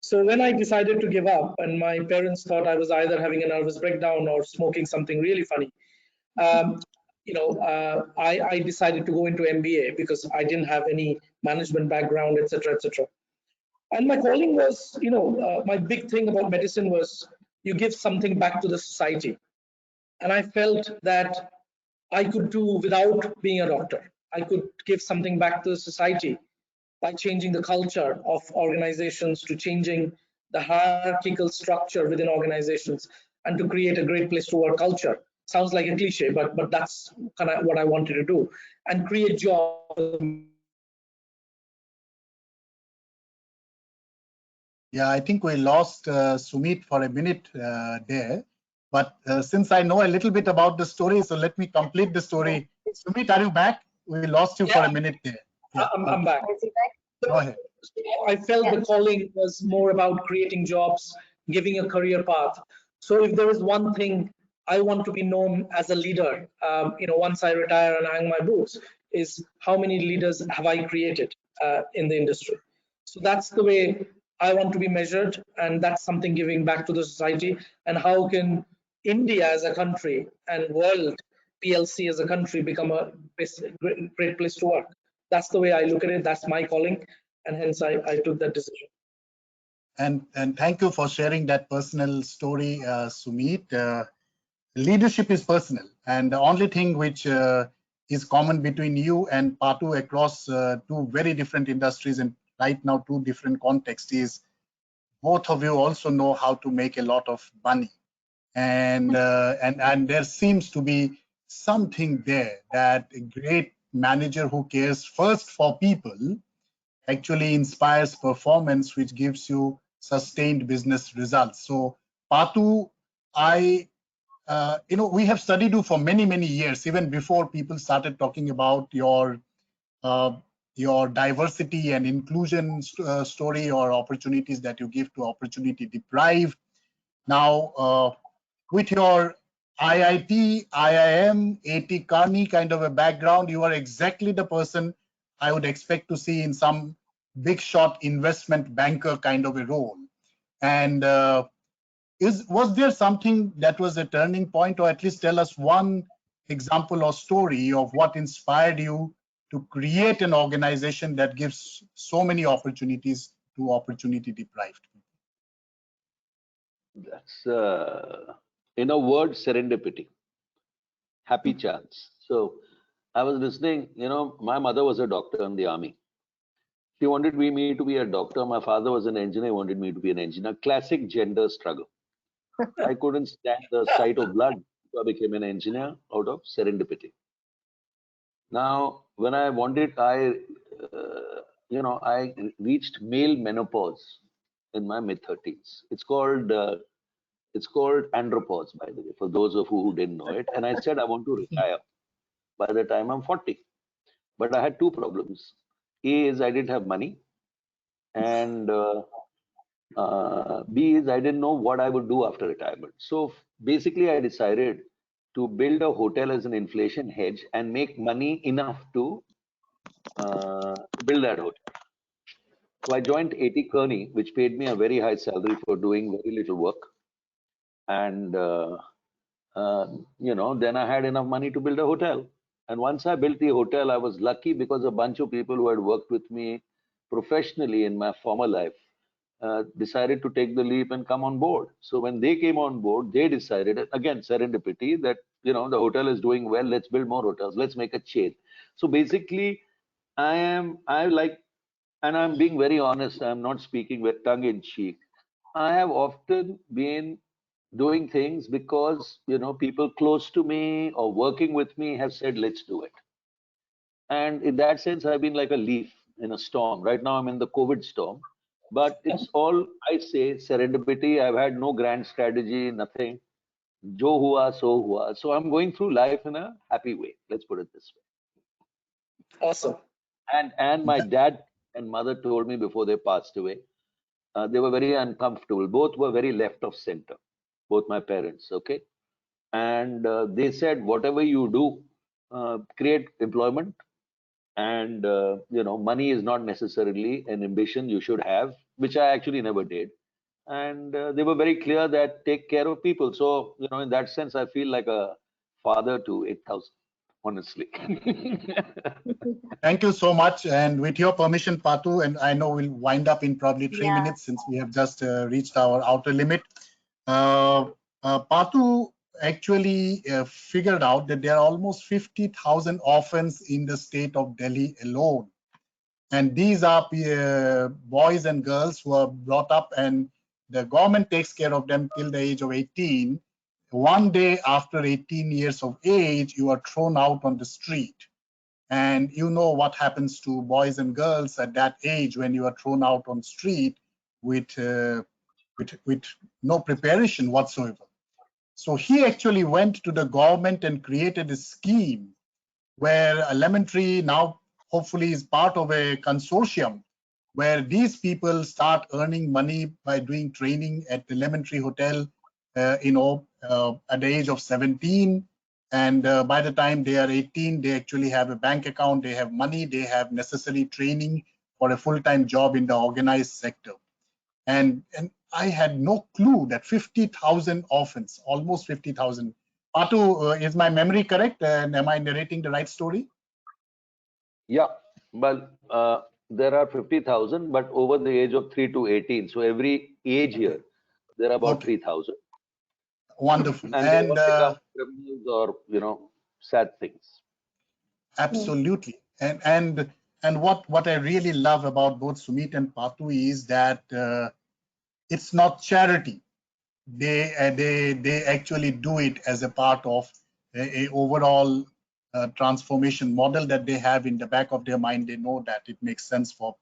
So when I decided to give up, and my parents thought I was either having a nervous breakdown or smoking something really funny, I decided to go into MBA because I didn't have any management background, etc., etc. And my calling was, my big thing about medicine was you give something back to the society. And I felt that I could do without being a doctor. I could give something back to the society by changing the culture of organizations, to changing the hierarchical structure within organizations, and to create a great place to work culture. Sounds like a cliche, but that's kind of what I wanted to do, and create jobs. Yeah, I think we lost Sumit for a minute there. But since I know a little bit about the story, so let me complete the story. Sumit, are you back? We lost you for a minute there. Yeah, I'm back. Go ahead. I felt the calling was more about creating jobs, giving a career path. So if there is one thing I want to be known as a leader, once I retire and hang my boots, is how many leaders have I created in the industry. So that's the way I want to be measured, and that's something giving back to the society. And how can India as a country and world PLC as a country become a great place to work? That's the way I look at it. That's my calling, and hence I took that decision. And thank you for sharing that personal story, Sumit. Leadership is personal, and the only thing which is common between you and Patu across two very different industries and right now two different contexts is both of you also know how to make a lot of money, and there seems to be something there that a great manager who cares first for people actually inspires performance, which gives you sustained business results. So Patu, we have studied you for many, many years, even before people started talking about your diversity and inclusion story or opportunities that you give to opportunity deprived. Now, with your IIT, IIM, AT Kearney kind of a background, you are exactly the person I would expect to see in some big shot investment banker kind of a role. And was there something that was a turning point, or at least tell us one example or story of what inspired you to create an organization that gives so many opportunities to opportunity deprived people? That's, in a word, serendipity, happy chance. So I was listening, my mother was a doctor in the army. She wanted me to be a doctor. My father was an engineer, wanted me to be an engineer. Classic gender struggle. I couldn't stand the sight of blood, so I became an engineer out of serendipity. Now, when I wanted, I reached male menopause in my mid-30s. It's called andropause, by the way, for those of you who didn't know it. And I said I want to retire by the time I'm 40. But I had two problems. A is I didn't have money, and B is I didn't know what I would do after retirement. So basically, I decided to build a hotel as an inflation hedge and make money enough to build that hotel. So I joined A.T. Kearney, which paid me a very high salary for doing very little work. And, then I had enough money to build a hotel. And once I built the hotel, I was lucky because a bunch of people who had worked with me professionally in my former life decided to take the leap and come on board. So when they came on board, they decided, again, serendipity, that, the hotel is doing well, let's build more hotels, let's make a chain. So basically, and I'm being very honest, I'm not speaking with tongue in cheek. I have often been doing things because, people close to me or working with me have said, let's do it. And in that sense, I've been like a leaf in a storm. Right now, I'm in the COVID storm. But it's all, I say, serendipity. I've had no grand strategy, nothing. Jo hua, so hua. So I'm going through life in a happy way. Let's put it this way. Awesome. And my dad and mother told me before they passed away, they were very uncomfortable. Both were very left of center, both my parents, okay? And they said, whatever you do, create employment. And, money is not necessarily an ambition you should have, which I actually never did. And they were very clear that take care of people. So, in that sense, I feel like a father to 8,000, honestly. Thank you so much. And with your permission, Patu, and I know we'll wind up in probably 3 minutes since we have just reached our outer limit. Patu actually figured out that there are almost 50,000 orphans in the state of Delhi alone. And these are boys and girls who are brought up, and the government takes care of them till the age of 18. One day after 18 years of age, you are thrown out on the street. And you know what happens to boys and girls at that age when you are thrown out on the street with no preparation whatsoever. So he actually went to the government and created a scheme where Lemon Tree now hopefully is part of a consortium where these people start earning money by doing training at the Lemon Tree Hotel, at the age of 17. And by the time they are 18, they actually have a bank account, they have money, they have necessary training for a full-time job in the organized sector. And I had no clue that 50,000 orphans, almost 50,000. Patu, is my memory correct? And am I narrating the right story? Yeah, but there are 50,000, but over the age of 3 to 18. So every age here, there are about 3,000. Wonderful. And become criminals or, sad things. Absolutely. And what I really love about both Sumit and Patu is that it's not charity. They actually do it as a part of a overall transformation model that they have in the back of their mind. They know that it makes sense for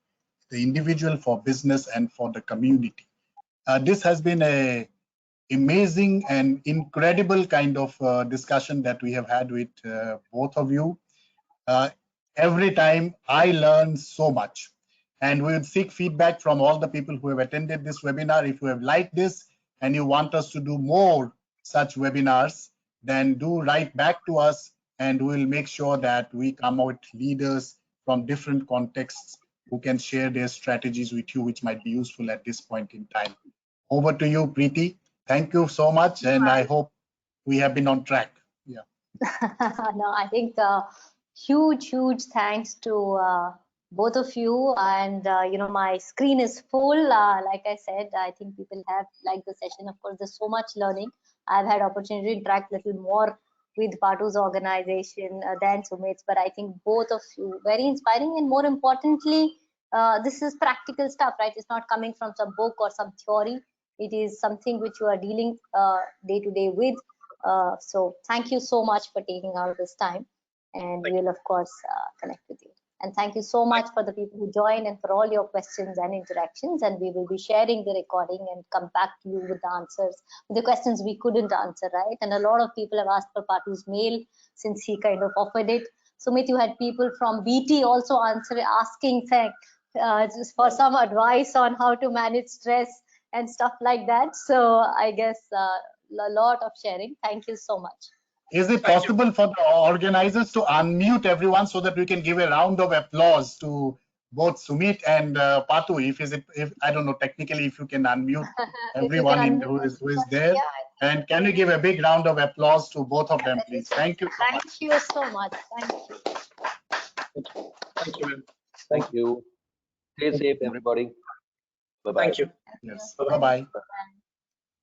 the individual, for business, and for the community. This has been a amazing and incredible kind of discussion that we have had with both of you. Every time I learn so much, and we would seek feedback from all the people who have attended this webinar. If you have liked this and you want us to do more such webinars, then do write back to us, and we'll make sure that we come out leaders from from different contexts who can share their strategies with you, which might be useful at this point in time. Over to you, Preeti. Thank you so much, and I hope we have been on track. Yeah. No, I think huge thanks to both of you. And my screen is full. Like I said, I think people have liked the session. Of course, there's so much learning. I've had opportunity to interact a little more with Patu's organization than Sumit's, but I think both of you very inspiring, and more importantly, this is practical stuff, right? It's not coming from some book or some theory. It is something which you are dealing day to day with. So thank you so much for taking out this time, and we'll of course connect with you. And thank you so much for the people who joined and for all your questions and interactions. And we will be sharing the recording and come back to you with the answers, with the questions we couldn't answer, right? And a lot of people have asked for Patu's mail since he kind of offered it. Sumit, you had people from BT also asking just for some advice on how to manage stress and stuff like that. So I guess a lot of sharing. Thank you so much. Is it possible for the organizers to unmute everyone so that we can give a round of applause to both Sumit and Patu? If I don't know technically if you can unmute everyone who is there, yeah, and can we give a big round of applause to both of them, please? Thank you so much. Thank you so much. Thank you. Thank you. Thank you. Stay safe, everybody. Bye bye. Thank you. Yes. Bye bye.